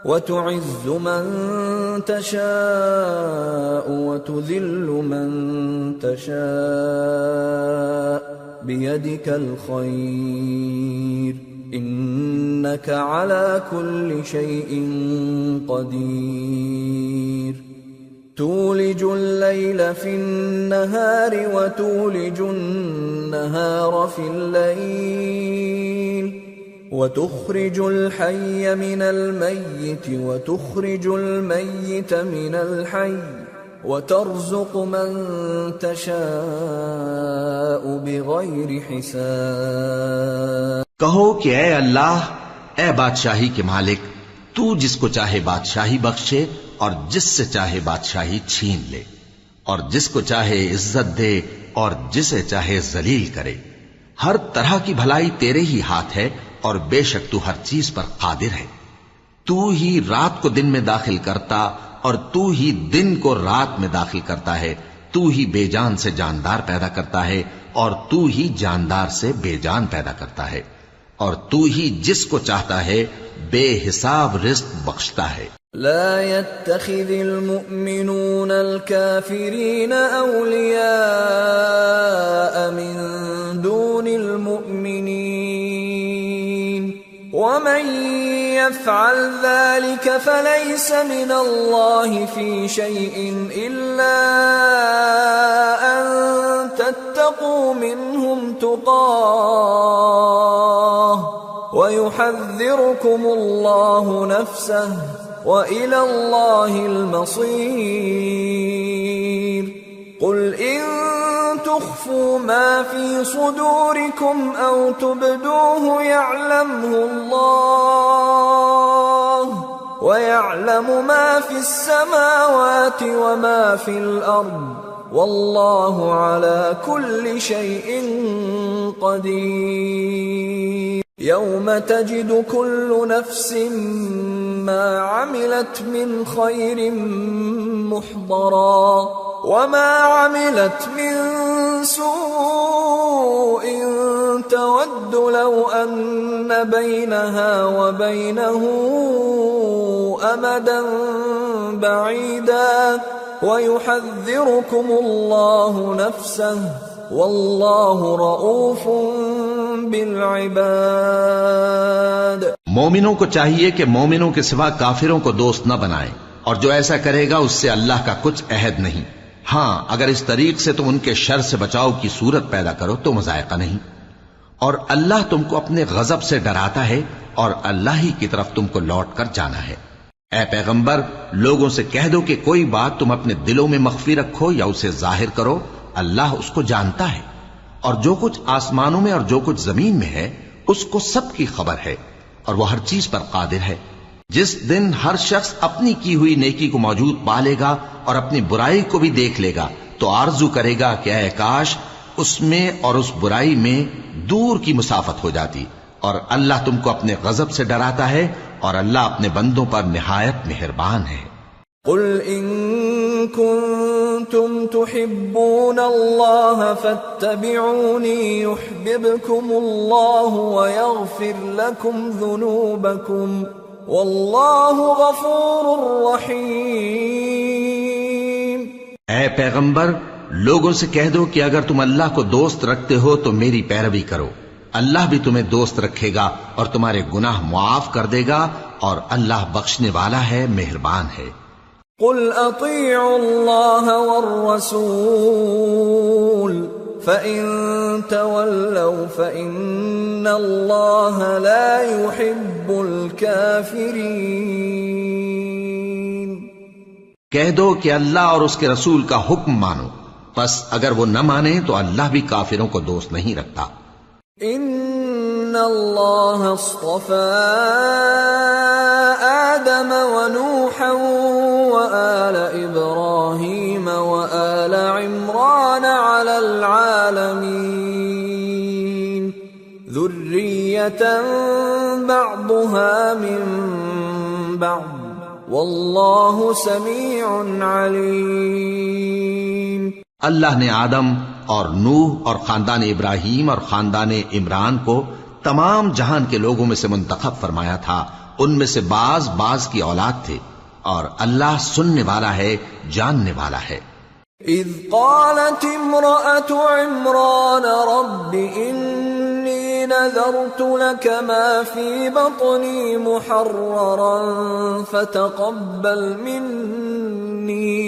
وتعز من تشاء وتذل من تشاء بيدك الخير إنك على كل شيء قدير. تولج الليل في النهار وتولج النهار في الليل وتخرج الحي من الميت وتخرج الميت من الحي وترزق من تشاء بغیر حساب. کہو کہ اے اللہ، اے بادشاہی کے مالک، تو جس کو چاہے بادشاہی بخشے اور جس سے چاہے بادشاہی چھین لے، اور جس کو چاہے عزت دے اور جسے چاہے ذلیل کرے. ہر طرح کی بھلائی تیرے ہی ہاتھ ہے اور بے شک تو ہر چیز پر قادر ہے. تو ہی رات کو دن میں داخل کرتا اور تو ہی دن کو رات میں داخل کرتا ہے. تو ہی بے جان سے جاندار پیدا کرتا ہے اور تو ہی جاندار سے بے جان پیدا کرتا ہے، اور تو ہی جس کو چاہتا ہے بے حساب رزق بخشتا ہے. لا يتخذ المؤمنون الكافرين أولياء من دون المؤمنين ومن يفعل ذلك فليس من الله في شيء إلا أن تتقوا منهم تقاه ويحذركم الله نفسه وإلى الله المصير. قل إن تخفوا ما في صدوركم أو تبدوه يعلمه الله ويعلم ما في السماوات وما في الأرض والله على كل شيء قدير. يوم تجد كل نفس ما عملت من خير محضرا وما عملت من سوء تود لو أن بينها وبينه أمدا بعيدا ويحذركم الله نفسه والله رؤوف بالعباد. مومنوں کو چاہیے کہ مومنوں کے سوا کافروں کو دوست نہ بنائیں، اور جو ایسا کرے گا اس سے اللہ کا کچھ عہد نہیں. ہاں اگر اس طریق سے تم ان کے شر سے بچاؤ کی صورت پیدا کرو تو مذائقہ نہیں. اور اللہ تم کو اپنے غضب سے ڈراتا ہے اور اللہ ہی کی طرف تم کو لوٹ کر جانا ہے. اے پیغمبر، لوگوں سے کہہ دو کہ کوئی بات تم اپنے دلوں میں مخفی رکھو یا اسے ظاہر کرو، اللہ اس کو جانتا ہے، اور جو کچھ آسمانوں میں اور جو کچھ زمین میں ہے اس کو سب کی خبر ہے، اور وہ ہر چیز پر قادر ہے. جس دن ہر شخص اپنی کی ہوئی نیکی کو موجود پا لے گا اور اپنی برائی کو بھی دیکھ لے گا تو آرزو کرے گا کہ اے کاش اس میں اور اس برائی میں دور کی مسافت ہو جاتی. اور اللہ تم کو اپنے غضب سے ڈراتا ہے اور اللہ اپنے بندوں پر نہایت مہربان ہے. قل ان كنتم تحبون الله فاتبعوني يحببكم الله ويغفر لكم ذنوبكم والله غفور رحيم. اے پیغمبر، لوگوں سے کہہ دو کہ اگر تم اللہ کو دوست رکھتے ہو تو میری پیروی کرو، اللہ بھی تمہیں دوست رکھے گا اور تمہارے گناہ معاف کر دے گا، اور اللہ بخشنے والا ہے، مہربان ہے. قل اطیعوا اللہ والرسول فَإِن تَوَلَّوْا فَإِنَّ اللَّهَ لَا يُحِبُّ الْكَافِرِينَ۔ کہہ دو کہ اللہ اور اس کے رسول کا حکم مانو، پس اگر وہ نہ مانے تو اللہ بھی کافروں کو دوست نہیں رکھتا۔ ان اللہ اصطفى آدم ونوحا وآل ابراہیم وآل عمران على العالمین ذریة بعضها من بعض واللہ سمیع علیم۔ اللہ نے آدم اور نوح اور خاندان ابراہیم اور خاندان عمران کو تمام جہان کے لوگوں میں سے منتخب فرمایا تھا، ان میں سے بعض کی اولاد تھے، اور اللہ سننے والا ہے، جاننے والا ہے۔ اذ قالت امرأة عمران رب انی نذرت لك ما في بطني محررا فتقبل مني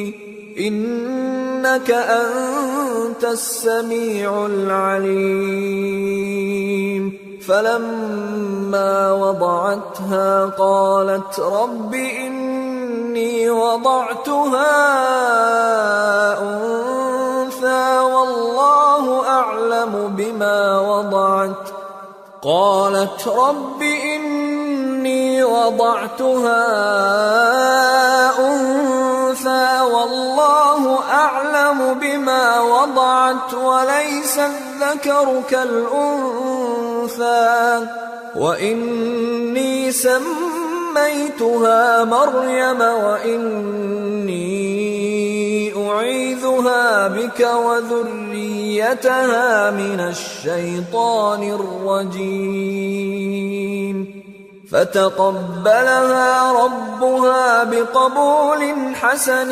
انك انت السميع العليم فلما وضعتها قالت رب إني وضعتها أنثى والله أعلم بما وضعت قالت رب إني وضعتها أنثى والله أعلم بما وضعت وليس الذكر كالأنثى وإني سميتها مريم وإني أعيذها بك وذريتها من الشيطان الرجيم فتقبلها ربها بقبول حسن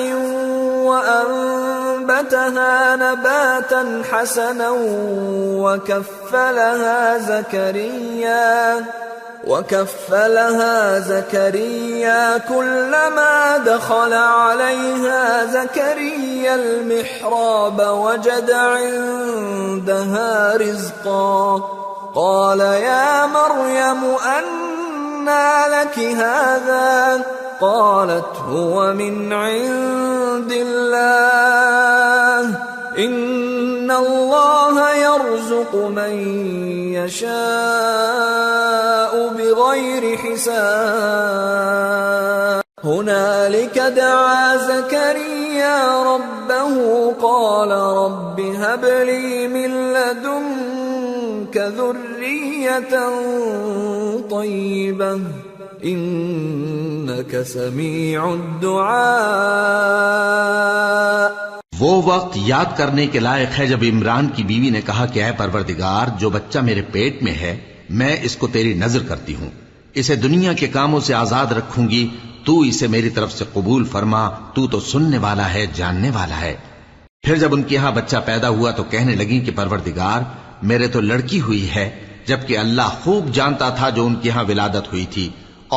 وأنبتها نباتا حسنا وكفلها زكريا كلما دخل عليها زكريا المحراب وجد عندها رزقا قال يا مريم أنى لك هذا قالت هو من عند الله إن الله يرزق من يشاء بغير حساب هنالك دعا زكريا ربه قال رب هب لي من لدنك ذرية طيبة إنك سميع الدعاء۔ وہ وقت یاد کرنے کے لائق ہے جب عمران کی بیوی نے کہا کہ اے پروردگار، جو بچہ میرے پیٹ میں ہے میں اس کو تیری نذر کرتی ہوں، اسے دنیا کے کاموں سے آزاد رکھوں گی، تو اسے میری طرف سے قبول فرما، تو سننے والا ہے، جاننے والا ہے۔ پھر جب ان کے ہاں بچہ پیدا ہوا تو کہنے لگی کہ پروردگار میرے تو لڑکی ہوئی ہے، جبکہ اللہ خوب جانتا تھا جو ان کے ہاں ولادت ہوئی تھی،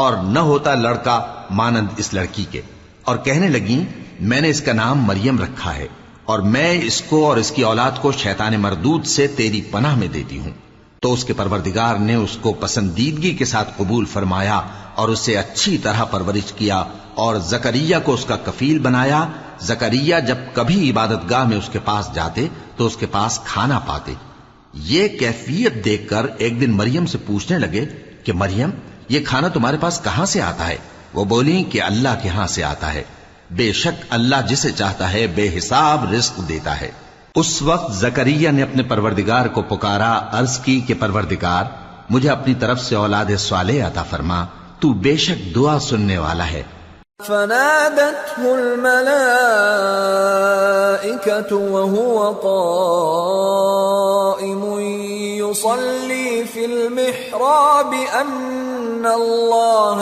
اور نہ ہوتا لڑکا مانند اس لڑکی کے۔ اور کہنے لگیں میں نے اس کا نام مریم رکھا ہے، اور میں اس کو اور اس کی اولاد کو شیطان مردود سے تیری پناہ میں دیتی ہوں۔ تو اس کے پروردگار نے اس کو پسندیدگی کے ساتھ قبول فرمایا اور اسے اچھی طرح پرورش کیا، اور زکریا کو اس کا کفیل بنایا۔ زکریا جب کبھی عبادت گاہ میں اس کے پاس جاتے تو اس کے پاس کھانا پاتے۔ یہ کیفیت دیکھ کر ایک دن مریم سے پوچھنے لگے کہ مریم، یہ کھانا تمہارے پاس کہاں سے آتا ہے؟ وہ بولی کہ اللہ کے ہاں سے آتا ہے، بے شک اللہ جسے چاہتا ہے بے حساب رزق دیتا ہے۔ اس وقت زکریا نے اپنے پروردگار کو پکارا، عرض کی کہ پروردگار مجھے اپنی طرف سے اولاد صالح عطا فرما، تو بے شک دعا سننے والا ہے۔ فنادته الملائكة وهو قائم يصلي في المحراب أن الله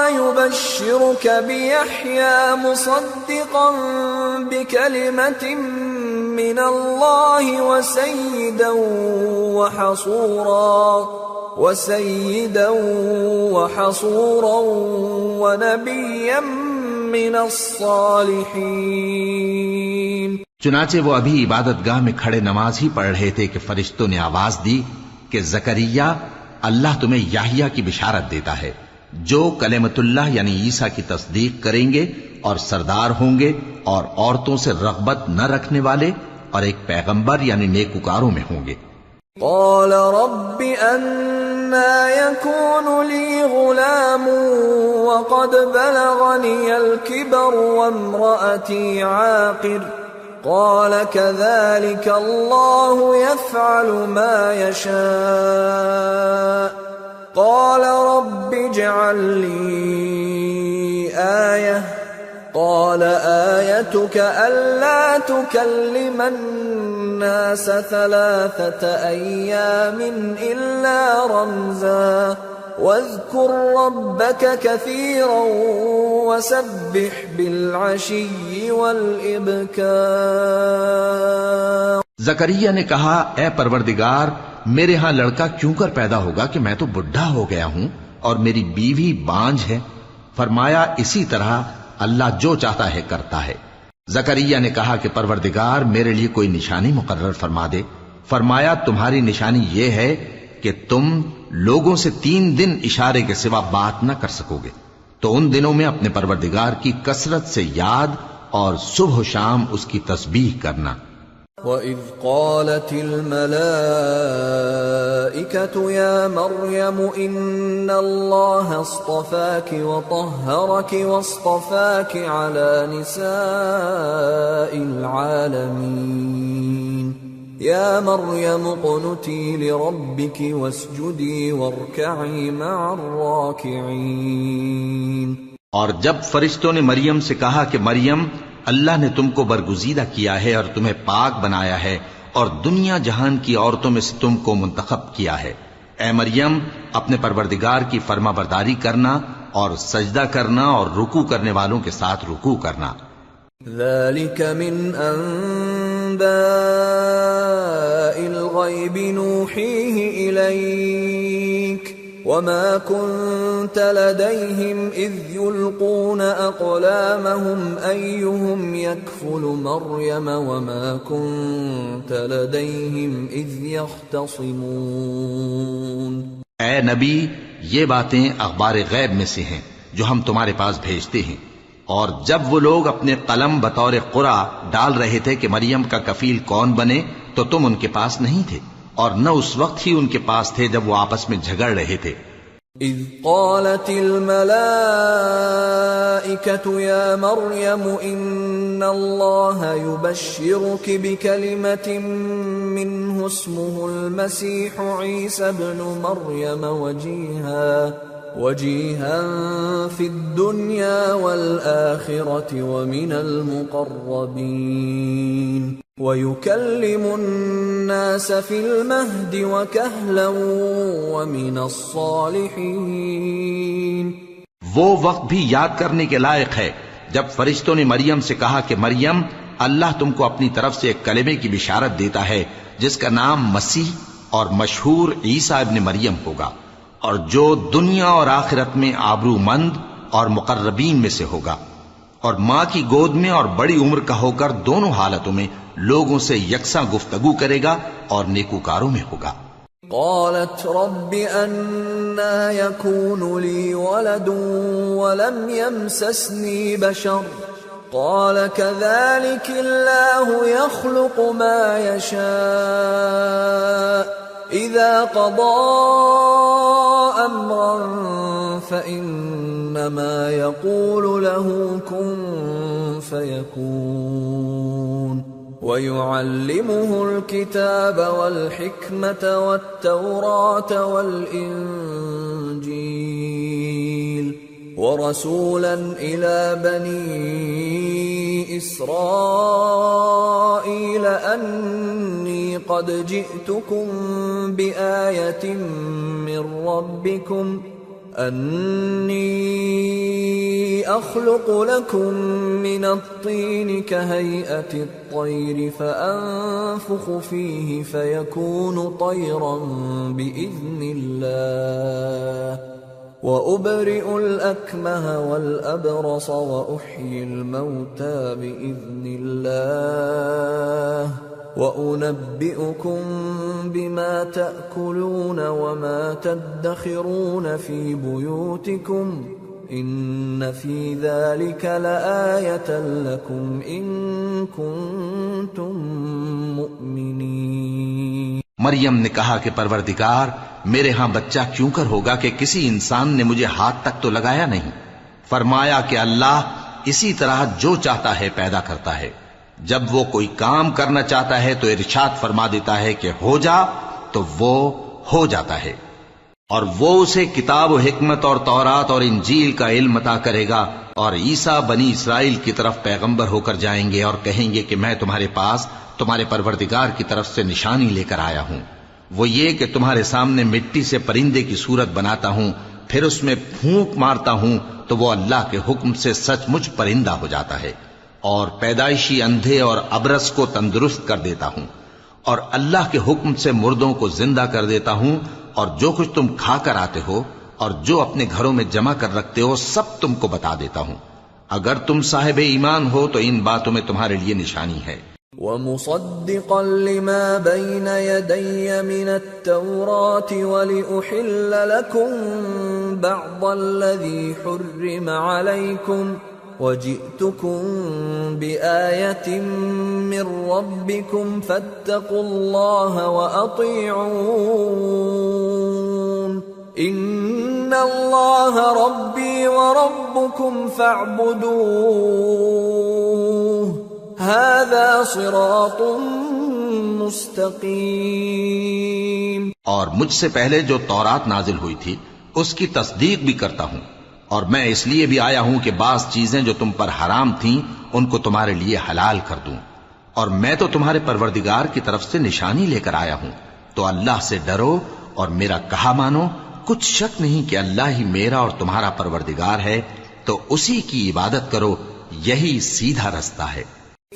يبشرك بيحيى مصدقا بكلمة من الله وسيدا وحصورا ونبيا من الصالحين. چنانچہ وہ ابھی عبادت گاہ میں کھڑے نماز ہی پڑھ رہے تھے کہ فرشتوں نے آواز دی کہ زکریا، اللہ تمہیں یحییٰ کی بشارت دیتا ہے جو کلمۃ اللہ یعنی عیسیٰ کی تصدیق کریں گے اور سردار ہوں گے اور عورتوں سے رغبت نہ رکھنے والے اور ایک پیغمبر یعنی نیکوکاروں میں ہوں گے. قال رب أنا يكون لي غلام وقد بلغني الكبر وامرأتي عاقر قال كذلك الله يفعل ما يشاء قال رب اجعل لي آية قال آيتك ألا تكلم الناس 3 أيام إلا رمزا واذكر ربك كثيرا وسبح بالعشي والإبكار. زکریا نے کہا، اے پروردگار، میرے ہاں لڑکا کیوں کر پیدا ہوگا کہ میں تو بڈھا ہو گیا ہوں اور میری بیوی بانجھ ہے. فرمایا اسی طرح اللہ جو چاہتا ہے کرتا ہے. زکریا نے کہا کہ پروردگار میرے لیے کوئی نشانی مقرر فرما دے. فرمایا تمہاری نشانی یہ ہے کہ تم لوگوں سے 3 دن اشارے کے سوا بات نہ کر سکو گے، تو ان دنوں میں اپنے پروردگار کی کثرت سے یاد اور صبح و شام اس کی تسبیح کرنا. وَإِذْ قَالَتِ الْمَلَائِكَةُ يَا مَرْيَمُ إِنَّ اللَّهَ اصْطَفَاكِ وَطَهَّرَكِ وَاصْطَفَاكِ عَلَى نِسَاءِ الْعَالَمِينَ يَا مَرْيَمُ اقْنُتِي لِرَبِّكِ وَاسْجُدِي وَارْكَعِي مَعَ الرَّاكِعِينَ. اور جب فرشتوں نے مریم سے کہا کہ مریم، اللہ نے تم کو برگزیدہ کیا ہے اور تمہیں پاک بنایا ہے اور دنیا جہان کی عورتوں میں سے تم کو منتخب کیا ہے، اے مریم اپنے پروردگار کی فرما برداری کرنا اور سجدہ کرنا اور رکوع کرنے والوں کے ساتھ رکوع کرنا. ذَلِكَ مِنْ أَنْبَاءِ الْغَيْبِ نُوحِيهِ إِلَيْكَ وَمَا كُنْتَ لَدَيْهِمْ إِذْ يُلْقُونَ أَقْلَامَهُمْ أَيُّهُمْ يَكْفُلُ مَرْيَمَ وَمَا كُنْتَ لَدَيْهِمْ إِذْ يَخْتَصِمُونَ. اے نبی، یہ باتیں اخبار غیب میں سے ہیں جو ہم تمہارے پاس بھیجتے ہیں، اور جب وہ لوگ اپنے قلم بطور قرعہ ڈال رہے تھے کہ مریم کا کفیل کون بنے تو تم ان کے پاس نہیں تھے، اور نہ اس وقت ہی ان کے پاس تھے جب وہ آپس میں جھگڑ رہے تھے. اذ قالت الملائكة يا مريم ان الله يبشرك بكلمة منه اسمه المسيح عيسى ابن مريم وجيها في الدنيا والآخرة ومن المقربين وَيُكَلِّمُ النَّاسَ فِي الْمَهْدِ وَكَهْلًا وَمِنَ الصَّالِحِينَ. وہ وقت بھی یاد کرنے کے لائق ہے جب فرشتوں نے مریم سے کہا کہ مریم، اللہ تم کو اپنی طرف سے ایک کلمے کی بشارت دیتا ہے جس کا نام مسیح اور مشہور عیسیٰ ابن مریم ہوگا، اور جو دنیا اور آخرت میں آبرو مند اور مقربین میں سے ہوگا، اور ماں کی گود میں اور بڑی عمر کا ہو کر دونوں حالتوں میں لوگوں سے یکساں گفتگو کرے گا اور نیکوکاروں میں ہوگا. قالت رب أنا يكون لي ولد ولم يمسسني بشر قال كذلك الله يخلق ما يشاء إذا قضى أمرا فإنما يقول له كن فيكون. ويعلمه الكتاب والحكمة والتوراة والإنجيل ورسولا إلى بني إسرائيل أني قد جئتكم بآية من ربكم أني أخلق لكم من الطين كهيئة الطير فأنفخ فيه فيكون طيرا بإذن الله وَأُبْرِئُ الْأَكْمَهَ وَالْأَبْرَصَ وَأُحْيِي الْمَوْتَى بِإِذْنِ اللَّهِ وَأُنَبِّئُكُم بِمَا تَأْكُلُونَ وَمَا تَدَّخِرُونَ فِي بُيُوتِكُمْ إِنَّ فِي ذَلِكَ لَآيَةً لَكُمْ إِن كُنتُم مُؤْمِنِينَ۔ مریم نے کہا کہ پروردگار، میرے ہاں بچہ کیوں کر ہوگا کہ کسی انسان نے مجھے ہاتھ تک تو لگایا نہیں۔ فرمایا کہ اللہ اسی طرح جو چاہتا ہے پیدا کرتا ہے، جب وہ کوئی کام کرنا چاہتا ہے تو ارشاد فرما دیتا ہے کہ ہو جا، تو وہ ہو جاتا ہے۔ اور وہ اسے کتاب و حکمت اور تورات اور انجیل کا علم عطا کرے گا، اور عیسیٰ بنی اسرائیل کی طرف پیغمبر ہو کر جائیں گے اور کہیں گے کہ میں تمہارے پاس تمہارے پروردگار کی طرف سے نشانی لے کر آیا ہوں، وہ یہ کہ تمہارے سامنے مٹی سے پرندے کی صورت بناتا ہوں، پھر اس میں پھونک مارتا ہوں تو وہ اللہ کے حکم سے سچ مچ پرندہ ہو جاتا ہے، اور پیدائشی اندھے اور ابرص کو تندرست کر دیتا ہوں، اور اللہ کے حکم سے مردوں کو زندہ کر دیتا ہوں، اور جو کچھ تم کھا کر آتے ہو اور جو اپنے گھروں میں جمع کر رکھتے ہو سب تم کو بتا دیتا ہوں۔ اگر تم صاحب ایمان ہو تو ان باتوں میں تمہارے لیے نشانی ہے۔ وَمُصَدِّقًا لِمَا بَيْنَ يَدَيَّ مِنَ التَّوْرَاةِ وَلِأُحِلَّ لَكُمْ بَعْضَ الَّذِي حُرِّمَ عَلَيْكُمْ وَجِئْتُكُمْ بِآيَةٍ مِّن رَّبِّكُمْ فَاتَّقُوا اللَّهَ وَأَطِيعُونِ إِنَّ اللَّهَ رَبِّي وَرَبُّكُمْ فَاعْبُدُوهُ هَذَا صِرَاطٌ مُسْتَقِيمٌ۔ اور مجھ سے پہلے جو تورات نازل ہوئی تھی اس کی تصدیق بھی کرتا ہوں، اور میں اس لیے بھی آیا ہوں کہ بعض چیزیں جو تم پر حرام تھیں ان کو تمہارے لیے حلال کر دوں، اور میں تو تمہارے پروردگار کی طرف سے نشانی لے کر آیا ہوں، تو اللہ سے ڈرو اور میرا کہا مانو۔ کچھ شک نہیں کہ اللہ ہی میرا اور تمہارا پروردگار ہے، تو اسی کی عبادت کرو، یہی سیدھا رستہ ہے۔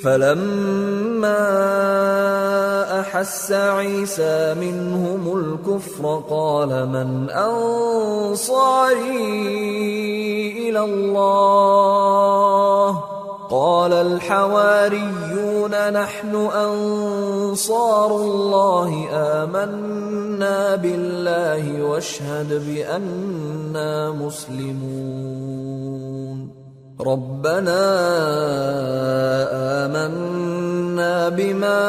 فَلَمَّا أَحَسَّ عِيسَى مِنْهُمُ الْكُفْرَ قَالَ مَنْ أَنصَارِي إِلَى اللَّهِ قَالَ الْحَوَارِيُّونَ نَحْنُ أَنصَارُ اللَّهِ آمَنَّا بِاللَّهِ وَاشْهَدْ بِأَنَّا مُسْلِمُونَ رَبَّنَا آمَنَّا بِمَا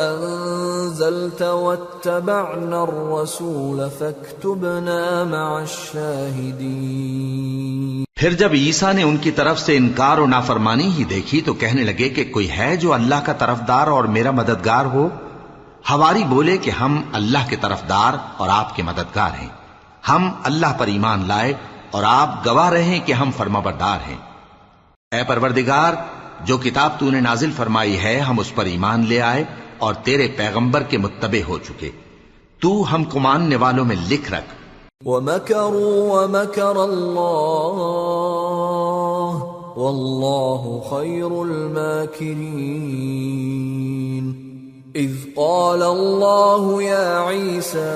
أَنزَلْتَ وَاتَّبَعْنَا الرَّسُولَ فَاكْتُبْنَا مَعَ الشَّاهِدِينَ۔ پھر جب عیسیٰ نے ان کی طرف سے انکار و نافرمانی ہی دیکھی تو کہنے لگے کہ کوئی ہے جو اللہ کا طرفدار اور میرا مددگار ہو؟ حواری بولے کہ ہم اللہ کے طرفدار اور آپ کے مددگار ہیں، ہم اللہ پر ایمان لائے اور آپ گواہ رہیں کہ ہم فرمانبردار ہیں۔ اے پروردگار، جو کتاب تو نے نازل فرمائی ہے ہم اس پر ایمان لے آئے اور تیرے پیغمبر کے متبع ہو چکے، تو ہم کو ماننے والوں میں لکھ رکھ۔ وَمَكَرُوا وَمَكَرَ اللَّهُ وَاللَّهُ خَيْرُ الْمَاكِرِينَ۔ إِذْ قَالَ اللَّهُ يَا عِيسَى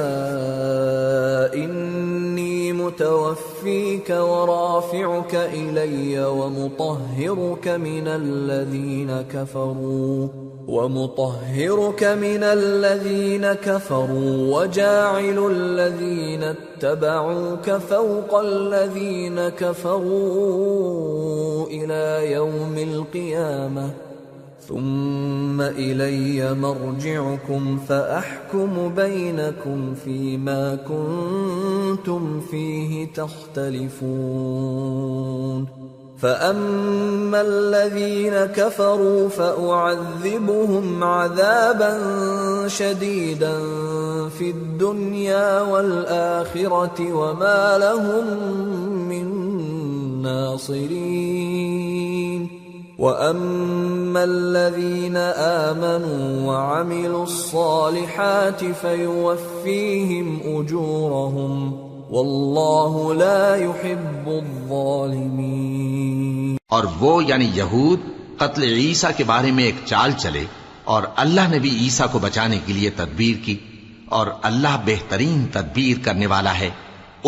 إِنِّي مُتَوَفِّيكَ وَرَافِعُكَ إِلَيَّ وَمُطَهِّرُكَ مِنَ الَّذِينَ كَفَرُوا وَجَاعِلُ الَّذِينَ اتَّبَعُوكَ فَوْقَ الَّذِينَ كَفَرُوا إِلَى يَوْمِ الْقِيَامَةِ ثُمَّ إِلَيَّ مَرْجِعُكُمْ فَأَحْكُمُ بَيْنَكُمْ فِيمَا كُنتُمْ فِيهِ تَخْتَلِفُونَ فَأَمَّا الَّذِينَ كَفَرُوا فَأُعَذِّبُهُمْ عَذَابًا شَدِيدًا فِي الدُّنْيَا وَالْآخِرَةِ وَمَا لَهُم مِّن نَّاصِرِينَ وَأَمَّا الَّذِينَ آمَنُوا وَعَمِلُوا الصَّالِحَاتِ فَيُوَفِّيهِمْ أُجُورَهُمْ وَاللَّهُ لَا يُحِبُّ الظَّالِمِينَ۔ اور وہ یعنی یہود قتل عیسیٰ کے بارے میں ایک چال چلے، اور اللہ نے بھی عیسیٰ کو بچانے کے لیے تدبیر کی، اور اللہ بہترین تدبیر کرنے والا ہے۔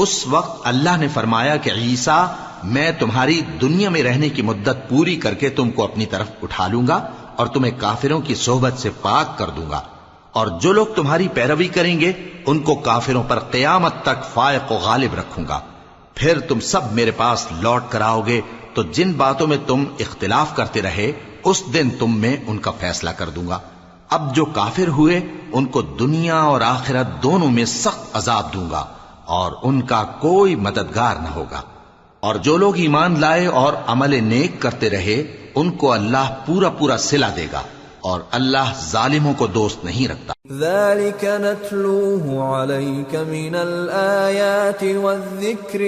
اس وقت اللہ نے فرمایا کہ عیسیٰ، میں تمہاری دنیا میں رہنے کی مدت پوری کر کے تم کو اپنی طرف اٹھا لوں گا اور تمہیں کافروں کی صحبت سے پاک کر دوں گا، اور جو لوگ تمہاری پیروی کریں گے ان کو کافروں پر قیامت تک فائق و غالب رکھوں گا۔ پھر تم سب میرے پاس لوٹ کر آؤ گے تو جن باتوں میں تم اختلاف کرتے رہے اس دن تم میں ان کا فیصلہ کر دوں گا۔ اب جو کافر ہوئے ان کو دنیا اور آخرت دونوں میں سخت عذاب دوں گا اور ان کا کوئی مددگار نہ ہوگا، اور جو لوگ ایمان لائے اور عمل نیک کرتے رہے ان کو اللہ پورا پورا صلہ دے گا، اور اللہ ظالموں کو دوست نہیں رکھتا۔ ذلك نتلوه عليك من الآيات والذكر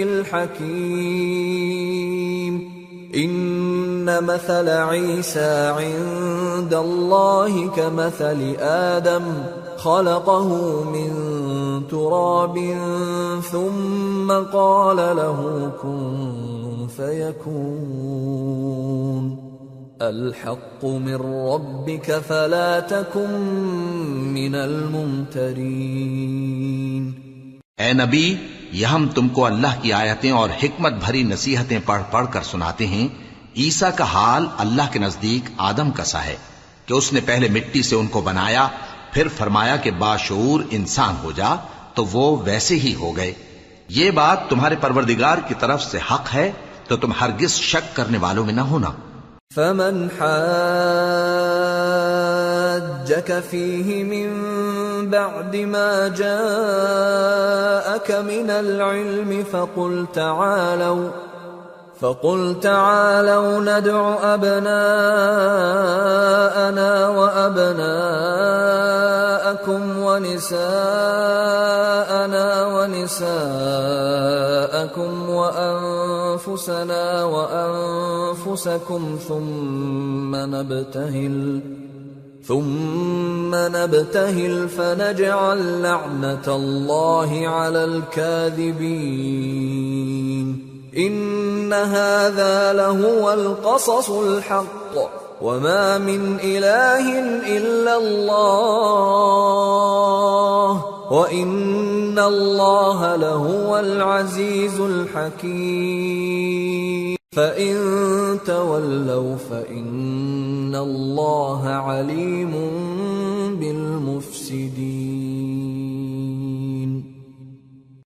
الحكيم إن مثل عيسى عند الله كمثل آدم خلقه من تراب ثم قال له كن فيكون الحق من ربك فلا تكن من الممترين۔ اے نبی، یہ ہم تم کو اللہ کی آیتیں اور حکمت بھری نصیحتیں پڑھ پڑھ کر سناتے ہیں۔ عیسیٰ کا حال اللہ کے نزدیک آدم کا سا ہے کہ اس نے پہلے مٹی سے ان کو بنایا، پھر فرمایا کہ باشعور انسان ہو جا، تو وہ ویسے ہی ہو گئے۔ یہ بات تمہارے پروردگار کی طرف سے حق ہے، تو تم ہرگز شک کرنے والوں میں نہ ہونا۔ فمن حاجك فيه من بعد ما جاءك من العلم فقل تعالوا ندع أبناءنا وأبناءكم ونساءنا ونساءكم وأنفسنا وأنفسكم ثم نبتهل فنجعل لعنة الله على الكاذبين إن هذا لهو القصص الحق وما من إله إلا الله وإن الله لهو العزيز الحكيم فإن تولوا فإن الله عليم بالمفسدين۔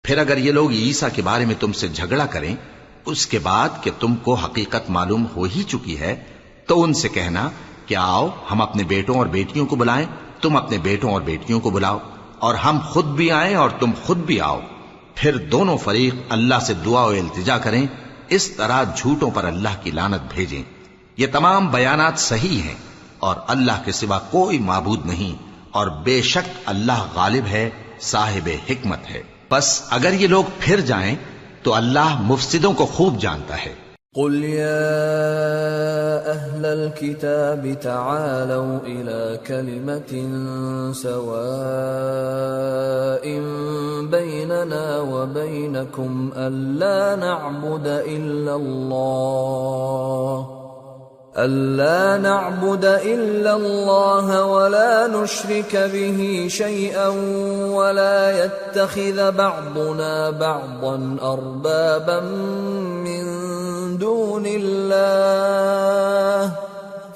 پھر اگر یہ لوگ عیسیٰ کے بارے میں تم سے جھگڑا کریں اس کے بعد کہ تم کو حقیقت معلوم ہو ہی چکی ہے، تو ان سے کہنا کہ آؤ ہم اپنے بیٹوں اور بیٹیوں کو بلائیں، تم اپنے بیٹوں اور بیٹیوں کو بلاؤ، اور ہم خود بھی آئیں اور تم خود بھی آؤ، پھر دونوں فریق اللہ سے دعا و التجا کریں، اس طرح جھوٹوں پر اللہ کی لعنت بھیجیں۔ یہ تمام بیانات صحیح ہیں اور اللہ کے سوا کوئی معبود نہیں، اور بے شک اللہ غالب ہے، صاحب حکمت ہے۔ بس اگر یہ لوگ پھر جائیں تو اللہ مفسدوں کو خوب جانتا ہے۔ قل يا أهل الكتاب تعالوا إلى كلمة سواء بيننا وبينكم ألا نعبد إلا الله ولا نشرك به شيئا ولا يتخذ بعضنا بعضا أربابا من دون الله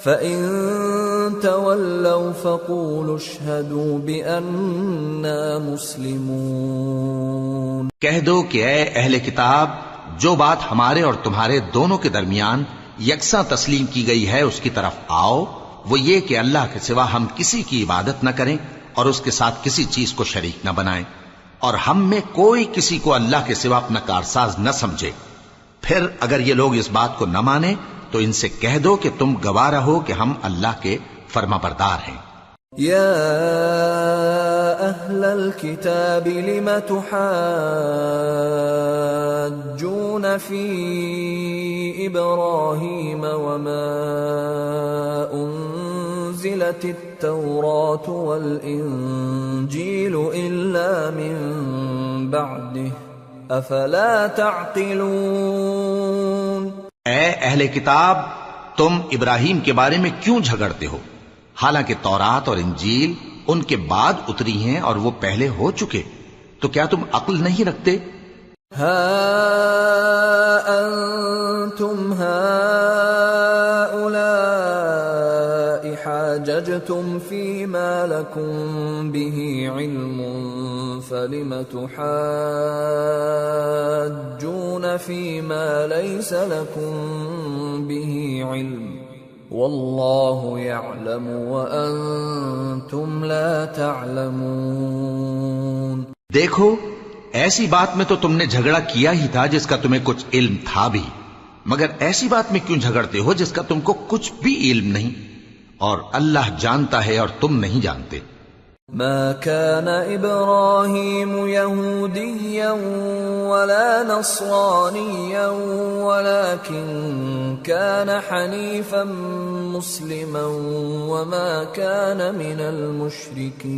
فإن تولوا فقولوا اشهدوا بأننا مسلمون۔ کہہ دو کہ اے اہل کتاب، جو بات ہمارے اور تمہارے دونوں کے درمیان یکساں تسلیم کی گئی ہے اس کی طرف آؤ، وہ یہ کہ اللہ کے سوا ہم کسی کی عبادت نہ کریں اور اس کے ساتھ کسی چیز کو شریک نہ بنائیں، اور ہم میں کوئی کسی کو اللہ کے سوا اپنا کارساز نہ سمجھے۔ پھر اگر یہ لوگ اس بات کو نہ مانیں تو ان سے کہہ دو کہ تم گواہ رہو کہ ہم اللہ کے فرما بردار ہیں۔ يا أهل الكتاب لم تحاجون في إبراهيم وما أنزلت التوراة والإنجيل إلا من بعده أفلا تعقلون۔ اے اہل کتاب، تم ابراہیم کے بارے میں کیوں جھگڑتے ہو، حالانکہ تورات اور انجیل ان کے بعد اتری ہیں اور وہ پہلے ہو چکے، تو کیا تم عقل نہیں رکھتے؟ ها أنتم هؤلاء حاججتم فيما لكم به علم فلم تحاجون فيما ليس لكم به علم والله يعلم وأنتم لا تعلمون۔ دیکھو ایسی بات میں تو تم نے جھگڑا کیا ہی تھا جس کا تمہیں کچھ علم تھا بھی، مگر ایسی بات میں کیوں جھگڑتے ہو جس کا تم کو کچھ بھی علم نہیں، اور اللہ جانتا ہے اور تم نہیں جانتے۔ ما كان إبراهيم يهوديا ولا نصرانيا ولكن كان حنيفا مسلما وما كان من المشركين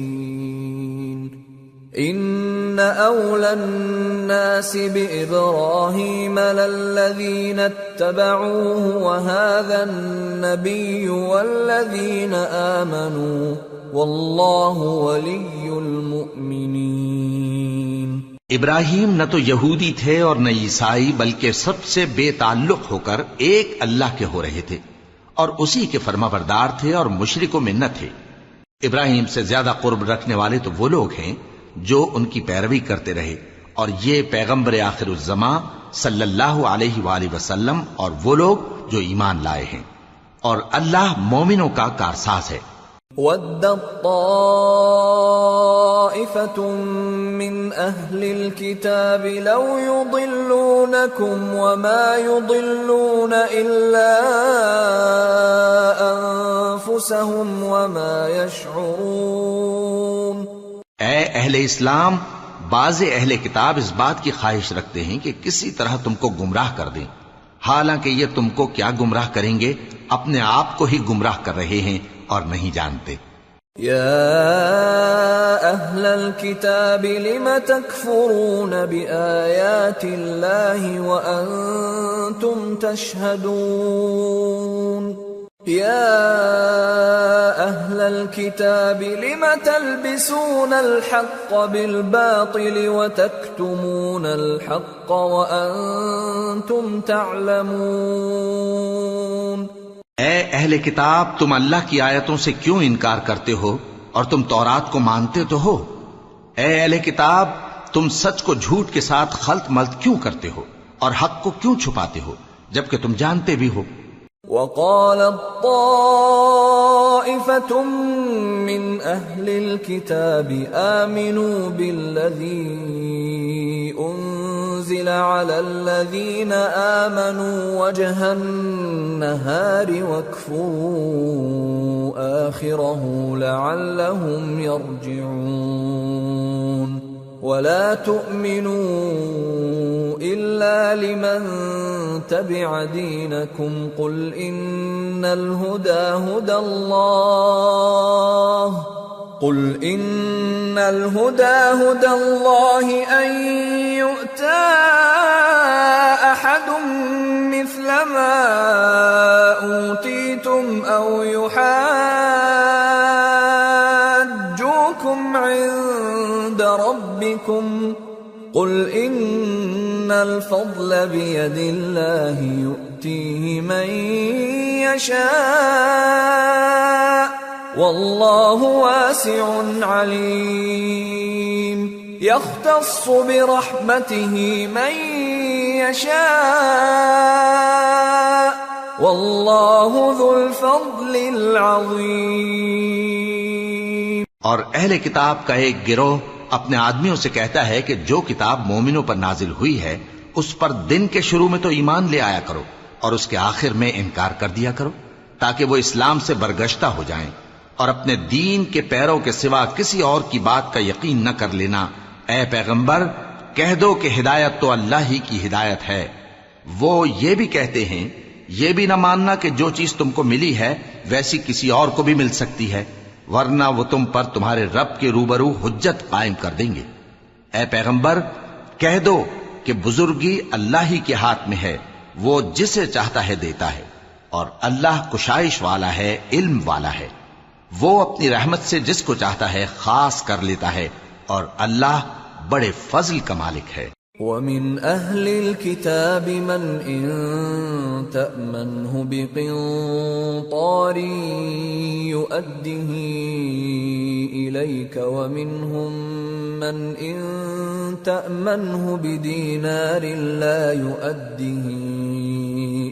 إن أولى الناس بإبراهيم للذين اتبعوه وهذا النبي والذين آمنوا واللہ ولی المؤمنین۔ ابراہیم نہ تو یہودی تھے اور نہ عیسائی، بلکہ سب سے بے تعلق ہو کر ایک اللہ کے ہو رہے تھے اور اسی کے فرما بردار تھے اور مشرکوں میں نہ تھے۔ ابراہیم سے زیادہ قرب رکھنے والے تو وہ لوگ ہیں جو ان کی پیروی کرتے رہے، اور یہ پیغمبر آخر الزماں صلی اللہ علیہ وآلہ وسلم اور وہ لوگ جو ایمان لائے ہیں، اور اللہ مومنوں کا کارساز ہے۔ وَدَّت طَّائِفَةٌ مِّنْ أَهْلِ الْكِتَابِ لَوْ يُضِلُّونَكُمْ وَمَا يُضِلُّونَ إِلَّا أَنفُسَهُمْ وَمَا يَشْعُرُونَ۔ اے اہل اسلام، بعض اہل کتاب اس بات کی خواہش رکھتے ہیں کہ کسی طرح تم کو گمراہ کر دیں، حالانکہ یہ تم کو کیا گمراہ کریں گے، اپنے آپ کو ہی گمراہ کر رہے ہیں اور نہیں جانتے۔ یا اہل الکتاب لم تکفرون بآیات اللہ وانتم تشہدون یا اہل الکتاب لم تلبسون الحق بالباطل وتکتمون الحق وانتم تعلمون۔ اے اہل کتاب، تم اللہ کی آیتوں سے کیوں انکار کرتے ہو اور تم تورات کو مانتے تو ہو؟ اے اہل کتاب، تم سچ کو جھوٹ کے ساتھ خلط ملط کیوں کرتے ہو اور حق کو کیوں چھپاتے ہو جبکہ تم جانتے بھی ہو؟ وَقَالَتْ طَائِفَةٌ مِّنْ أَهْلِ الْكِتَابِ آمِنُوا بِالَّذِي أُنزِلَ عَلَى الَّذِينَ آمَنُوا وَجْهَ النَّهَارِ وَاكْفُرُوا آخِرَهُ لَعَلَّهُمْ يَرْجِعُونَ وَلَا تُؤْمِنُوا إِلَّا لِمَنْ تَبِعَ دِينَكُمْ قُلْ إِنَّ الْهُدَى هُدَى اللَّهِ أَنْ يُؤْتَى أَحَدٌ مِثْلَ مَا أُوتِيتُمْ أَوْ يُحَاجُّوكُمْ عِندَ رَبِّكُمْ قُلْ إِنَّ الْفَضْلَ بِيَدِ اللَّهِ يُؤْتِيهِ مَن يَشَاءُ وَاللَّهُ وَاسِعٌ عَلِيمٌ يَخْتَصُّ بِرَحْمَتِهِ مَن يَشَاءُ وَاللَّهُ ذُو الْفَضْلِ الْعَظِيمِ۔ اور اہل کتاب کا ایک گروہ اپنے آدمیوں سے کہتا ہے کہ جو کتاب مومنوں پر نازل ہوئی ہے اس پر دن کے شروع میں تو ایمان لے آیا کرو اور اس کے آخر میں انکار کر دیا کرو، تاکہ وہ اسلام سے برگشتہ ہو جائیں، اور اپنے دین کے پیروں کے سوا کسی اور کی بات کا یقین نہ کر لینا۔ اے پیغمبر، کہہ دو کہ ہدایت تو اللہ ہی کی ہدایت ہے۔ وہ یہ بھی کہتے ہیں، یہ بھی نہ ماننا کہ جو چیز تم کو ملی ہے ویسی کسی اور کو بھی مل سکتی ہے، ورنہ وہ تم پر تمہارے رب کے روبرو حجت قائم کر دیں گے۔ اے پیغمبر، کہہ دو کہ بزرگی اللہ ہی کے ہاتھ میں ہے، وہ جسے چاہتا ہے دیتا ہے، اور اللہ کشائش والا ہے، علم والا ہے۔ وہ اپنی رحمت سے جس کو چاہتا ہے خاص کر لیتا ہے، اور اللہ بڑے فضل کا مالک ہے۔ وَمِنْ أَهْلِ الْكِتَابِ مَنْ إِنْ تَأْمَنْهُ بِقِنْطَارٍ يُؤَدِّهِ إِلَيْكَ وَمِنْهُمْ مَنْ إِنْ تَأْمَنْهُ بِدِينَارٍ لَا يُؤَدِّهِ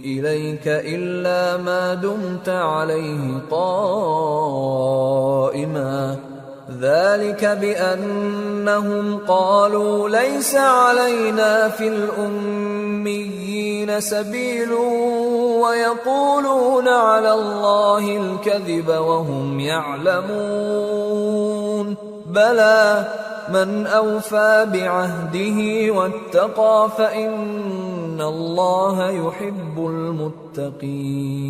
إِلَيْكَ إِلَّا مَا دُمْتَ عَلَيْهِ قَائِمًا ذلك بأنهم قالوا ليس علينا في الأميين سبيل ويقولون على الله الكذب وهم يعلمون بلى من أوفى بعهده واتقى فإن الله يحب المتقين.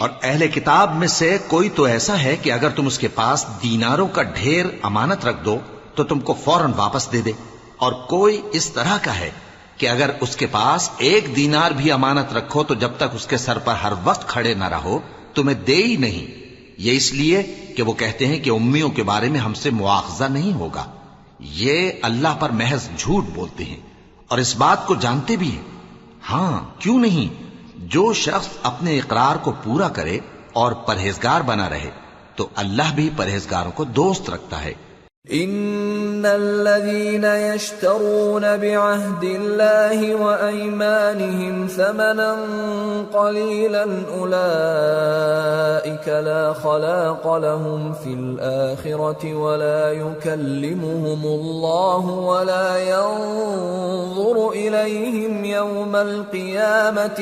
اور اہل کتاب میں سے کوئی تو ایسا ہے کہ اگر تم اس کے پاس دیناروں کا ڈھیر امانت رکھ دو تو تم کو فوراً واپس دے دے، اور کوئی اس طرح کا ہے کہ اگر اس کے پاس 1 دینار بھی امانت رکھو تو جب تک اس کے سر پر ہر وقت کھڑے نہ رہو تمہیں دے ہی نہیں. یہ اس لیے کہ وہ کہتے ہیں کہ امیوں کے بارے میں ہم سے مواخذہ نہیں ہوگا. یہ اللہ پر محض جھوٹ بولتے ہیں اور اس بات کو جانتے بھی ہیں. ہاں کیوں نہیں، جو شخص اپنے اقرار کو پورا کرے اور پرہیزگار بنا رہے تو اللہ بھی پرہیزگاروں کو دوست رکھتا ہے. ان الذين يشترون بعهد الله وايمانهم ثمنا قليلا اولئك لا خلاق لهم في الاخره ولا يكلمهم الله ولا ينظر اليهم يوم القيامه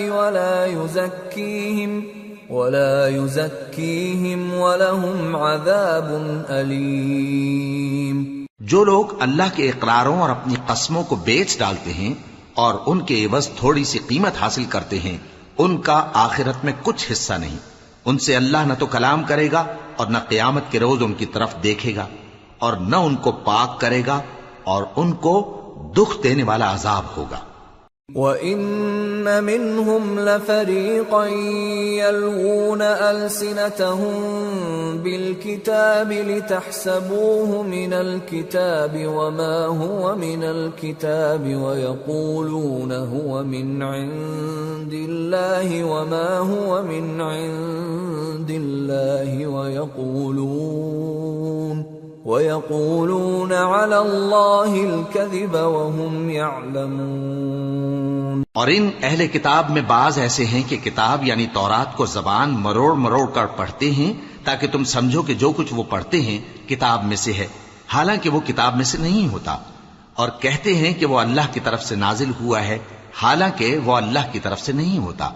ولا يزكيهم ولهم عذاب أليم. جو لوگ اللہ کے اقراروں اور اپنی قسموں کو بیچ ڈالتے ہیں اور ان کے عوض تھوڑی سی قیمت حاصل کرتے ہیں ان کا آخرت میں کچھ حصہ نہیں. ان سے اللہ نہ تو کلام کرے گا اور نہ قیامت کے روز ان کی طرف دیکھے گا اور نہ ان کو پاک کرے گا اور ان کو دکھ دینے والا عذاب ہوگا. وَإِنَّ مِنْهُمْ لَفَرِيقًا يَلْوُونَ أَلْسِنَتَهُمْ بِالْكِتَابِ لِتَحْسَبُوهُ مِنَ الْكِتَابِ وَمَا هُوَ مِنَ الْكِتَابِ وَيَقُولُونَ هُوَ مِنْ عِنْدِ اللَّهِ وَمَا هُوَ مِنْ عِنْدِ اللَّهِ وَيَقُولُونَ عَلَى اللَّهِ الْكَذِبَ وَهُمْ يَعْلَمُونَ. اور ان اہل کتاب میں بعض ایسے ہیں کہ کتاب یعنی تورات کو زبان مروڑ مروڑ کر پڑھتے ہیں تاکہ تم سمجھو کہ جو کچھ وہ پڑھتے ہیں کتاب میں سے ہے، حالانکہ وہ کتاب میں سے نہیں ہوتا، اور کہتے ہیں کہ وہ اللہ کی طرف سے نازل ہوا ہے حالانکہ وہ اللہ کی طرف سے نہیں ہوتا،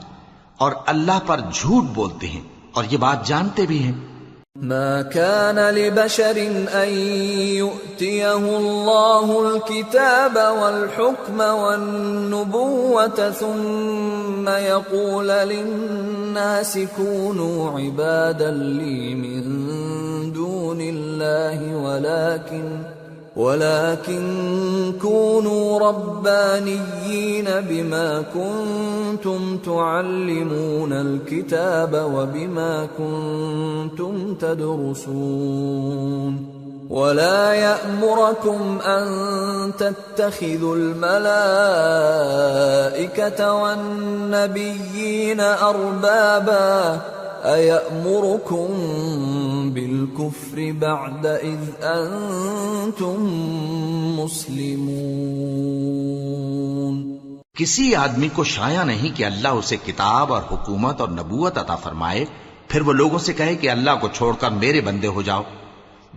اور اللہ پر جھوٹ بولتے ہیں اور یہ بات جانتے بھی ہیں. ما كان لبشر أن يؤتيه الله الكتاب والحكم والنبوة ثم يقول للناس كونوا عبادا لي من دون الله ولكن كونوا ربانيين بما كنتم تعلمون الكتاب وبما كنتم تدرسون ولا يأمركم أن تتخذوا الملائكة والنبيين أربابا أَيَأْمُرُكُمْ بِالْكُفْرِ بَعْدَ إِذْ أَنْتُمْ مُسْلِمُونَ. کسی آدمی کو شایع نہیں کہ اللہ اسے کتاب اور حکومت اور نبوت عطا فرمائے پھر وہ لوگوں سے کہے کہ اللہ کو چھوڑ کر میرے بندے ہو جاؤ،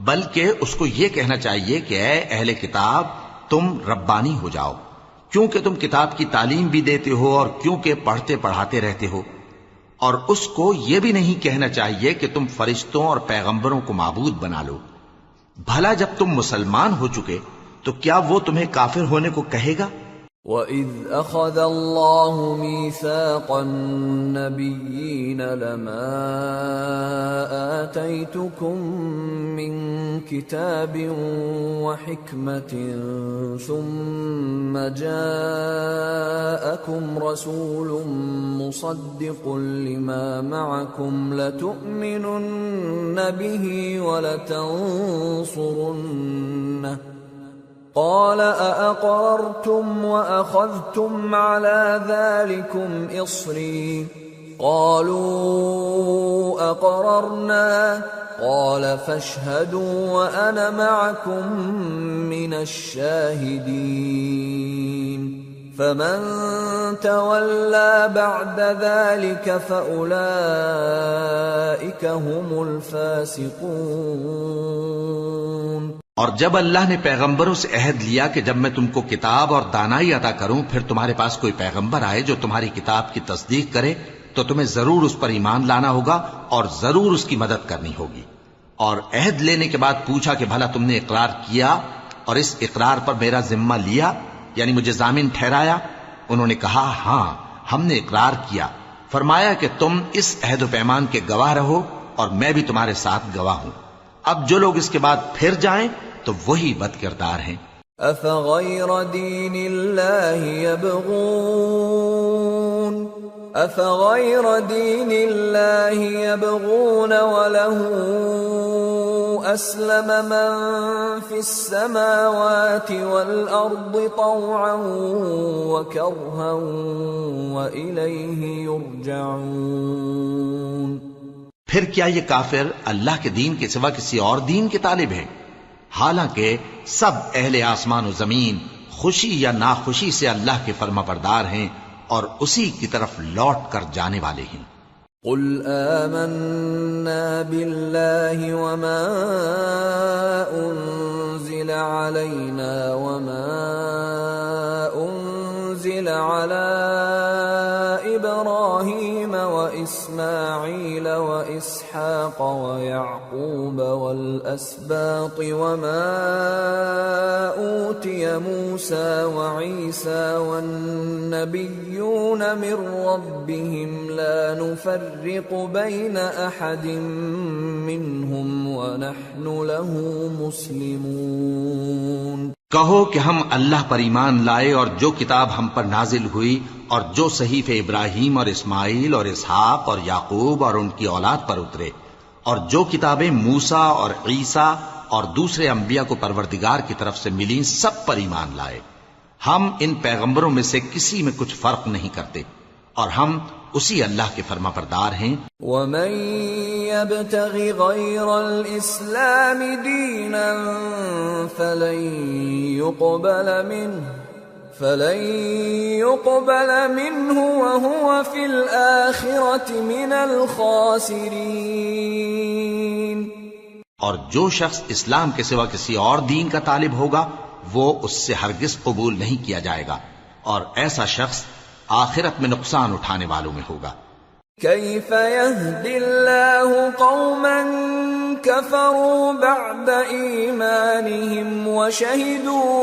بلکہ اس کو یہ کہنا چاہیے کہ اے اہل کتاب تم ربانی ہو جاؤ، کیونکہ تم کتاب کی تعلیم بھی دیتے ہو اور کیونکہ پڑھتے پڑھاتے رہتے ہو. اور اس کو یہ بھی نہیں کہنا چاہیے کہ تم فرشتوں اور پیغمبروں کو معبود بنا لو. بھلا جب تم مسلمان ہو چکے تو کیا وہ تمہیں کافر ہونے کو کہے گا؟ وَإِذْ أَخَذَ اللَّهُ مِيثَاقَ النَّبِيِّينَ لَمَا آتَيْتُكُم مِّن كِتَابٍ وَحِكْمَةٍ ثُمَّ جَاءَكُمْ رَسُولٌ مُصَدِّقٌ لِّمَا مَعَكُمْ لَتُؤْمِنُنَّ بِهِ وَلَتَنصُرُنَّهُ قال أأقررتم وأخذتم على ذلكم إصري قالوا أقررنا قال فاشهدوا وأنا معكم من الشاهدين فمن تولى بعد ذلك فأولئك هم الفاسقون۔ اور جب اللہ نے پیغمبروں سے عہد لیا کہ جب میں تم کو کتاب اور دانائی عطا کروں پھر تمہارے پاس کوئی پیغمبر آئے جو تمہاری کتاب کی تصدیق کرے تو تمہیں ضرور اس پر ایمان لانا ہوگا اور ضرور اس کی مدد کرنی ہوگی۔ اور عہد لینے کے بعد پوچھا کہ بھلا تم نے اقرار کیا اور اس اقرار پر میرا ذمہ لیا، یعنی مجھے ضامن ٹھہرایا؟ انہوں نے کہا ہاں ہم نے اقرار کیا۔ فرمایا کہ تم اس عہد و پیمان کے گواہ رہو اور میں بھی تمہارے ساتھ گواہ ہوں۔ اب جو لوگ اس کے بعد پھر جائیں تو وہی بد کردار ہیں۔ أفغير دين الله يبغون وله أسلم من في السماوات والأرض طوعا وكرها وإليه يرجعون۔ پھر کیا یہ کافر اللہ کے دین کے سوا کسی اور دین کے طالب ہیں؟ حالانکہ سب اہل آسمان و زمین خوشی یا ناخوشی سے اللہ کے فرما بردار ہیں اور اسی کی طرف لوٹ کر جانے والے ہیں۔ قل آمنا بالله وما أنزل علينا وما أنزل على إبراهيم وإسماعيل وإسحاق ويعقوب والأسباط وما أوتي موسى وعيسى والنبيون من ربهم لا نفرق بين أحد منهم ونحن له مسلمون۔ کہو کہ ہم اللہ پر ایمان لائے اور جو کتاب ہم پر نازل ہوئی اور جو صحیفے ابراہیم اور اسماعیل اور اسحاق اور یعقوب اور ان کی اولاد پر اترے اور جو کتابیں موسیٰ اور عیسیٰ اور دوسرے انبیاء کو پروردگار کی طرف سے ملیں سب پر ایمان لائے۔ ہم ان پیغمبروں میں سے کسی میں کچھ فرق نہیں کرتے اور ہم اسی اللہ کے فرما بردار ہیں۔ وَمَن يَبْتَغِ غَيْرَ الْإِسْلَامِ دِينًا فَلَن يُقْبَلَ مِنْهُ وَهُوَ فِي الْآخِرَةِ مِنَ الْخَاسِرِينَ۔ اور جو شخص اسلام کے سوا کسی اور دین کا طالب ہوگا وہ اس سے ہرگز قبول نہیں کیا جائے گا اور ایسا شخص آخرت میں نقصان اٹھانے والوں میں ہوگا۔ كيف يهدي الله قوما كفروا بعد إيمانهم وشهدوا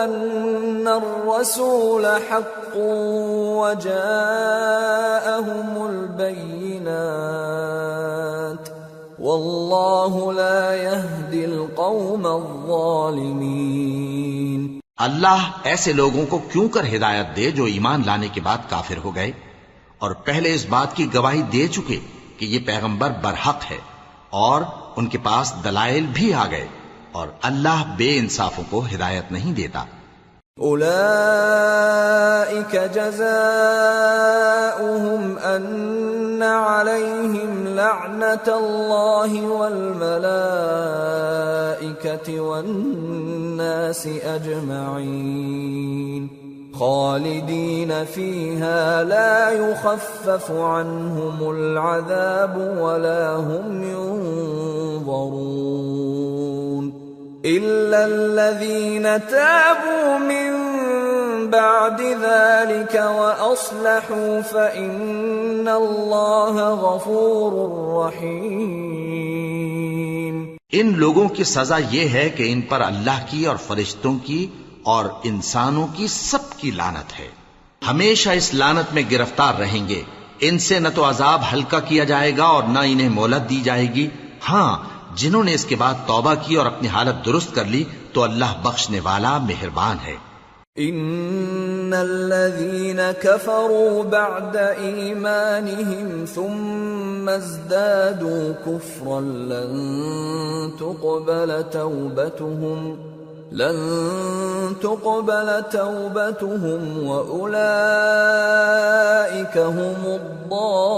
أن الرسول حق وجاءهم البينات والله لا يهدي القوم الظالمين۔ اللہ ایسے لوگوں کو کیوں کر ہدایت دے جو ایمان لانے کے بعد کافر ہو گئے اور پہلے اس بات کی گواہی دے چکے کہ یہ پیغمبر برحق ہے اور ان کے پاس دلائل بھی آ گئے، اور اللہ بے انصافوں کو ہدایت نہیں دیتا۔ اولئک جزاؤہم ان علیہم لعنت اللہ والملائکۃ والناس اجمعین خالدین فیہا لا یخفف عنہم العذاب ولا هم ينظرون إلا الذين تابوا من بعد ذلك وأصلحوا فإن الله غفور رحيم۔ ان لوگوں کی سزا یہ ہے کہ ان پر اللہ کی اور فرشتوں کی اور انسانوں کی سب کی لعنت ہے، ہمیشہ اس لعنت میں گرفتار رہیں گے۔ ان سے نہ تو عذاب ہلکا کیا جائے گا اور نہ انہیں مہلت دی جائے گی۔ ہاں، جنہوں نے اس کے بعد توبہ کی اور اپنی حالت درست کر لی تو اللہ بخشنے والا مہربان ہے۔ ان الذين كفروا بعد ایمانهم ثم ازدادوا كفرا لن تقبل توبتهم لن تقبل توبتهم وأولئك هم الضالون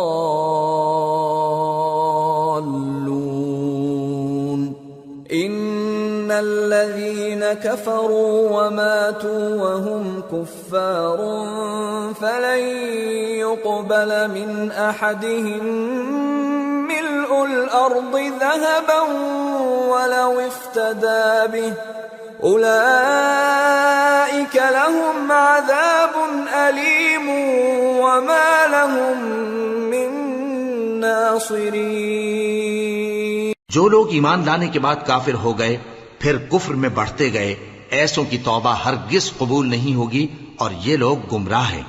إن الذين كفروا وماتوا وهم كفار فلن يقبل من أحدهم ملء الأرض ذهبا ولو افتدى به أولئك لهم عذاب أليم وما لهم من ناصرين۔ جو لوگ ایمان لانے کے بعد کافر ہو گئے پھر کفر میں بڑھتے گئے، ایسوں کی توبہ ہرگز قبول نہیں ہوگی اور یہ لوگ گمراہ ہیں۔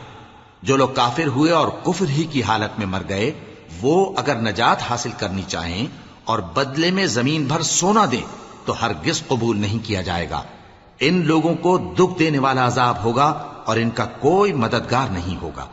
جو لوگ کافر ہوئے اور کفر ہی کی حالت میں مر گئے، وہ اگر نجات حاصل کرنی چاہیں اور بدلے میں زمین بھر سونا دیں تو ہرگز قبول نہیں کیا جائے گا۔ ان لوگوں کو دکھ دینے والا عذاب ہوگا اور ان کا کوئی مددگار نہیں ہوگا۔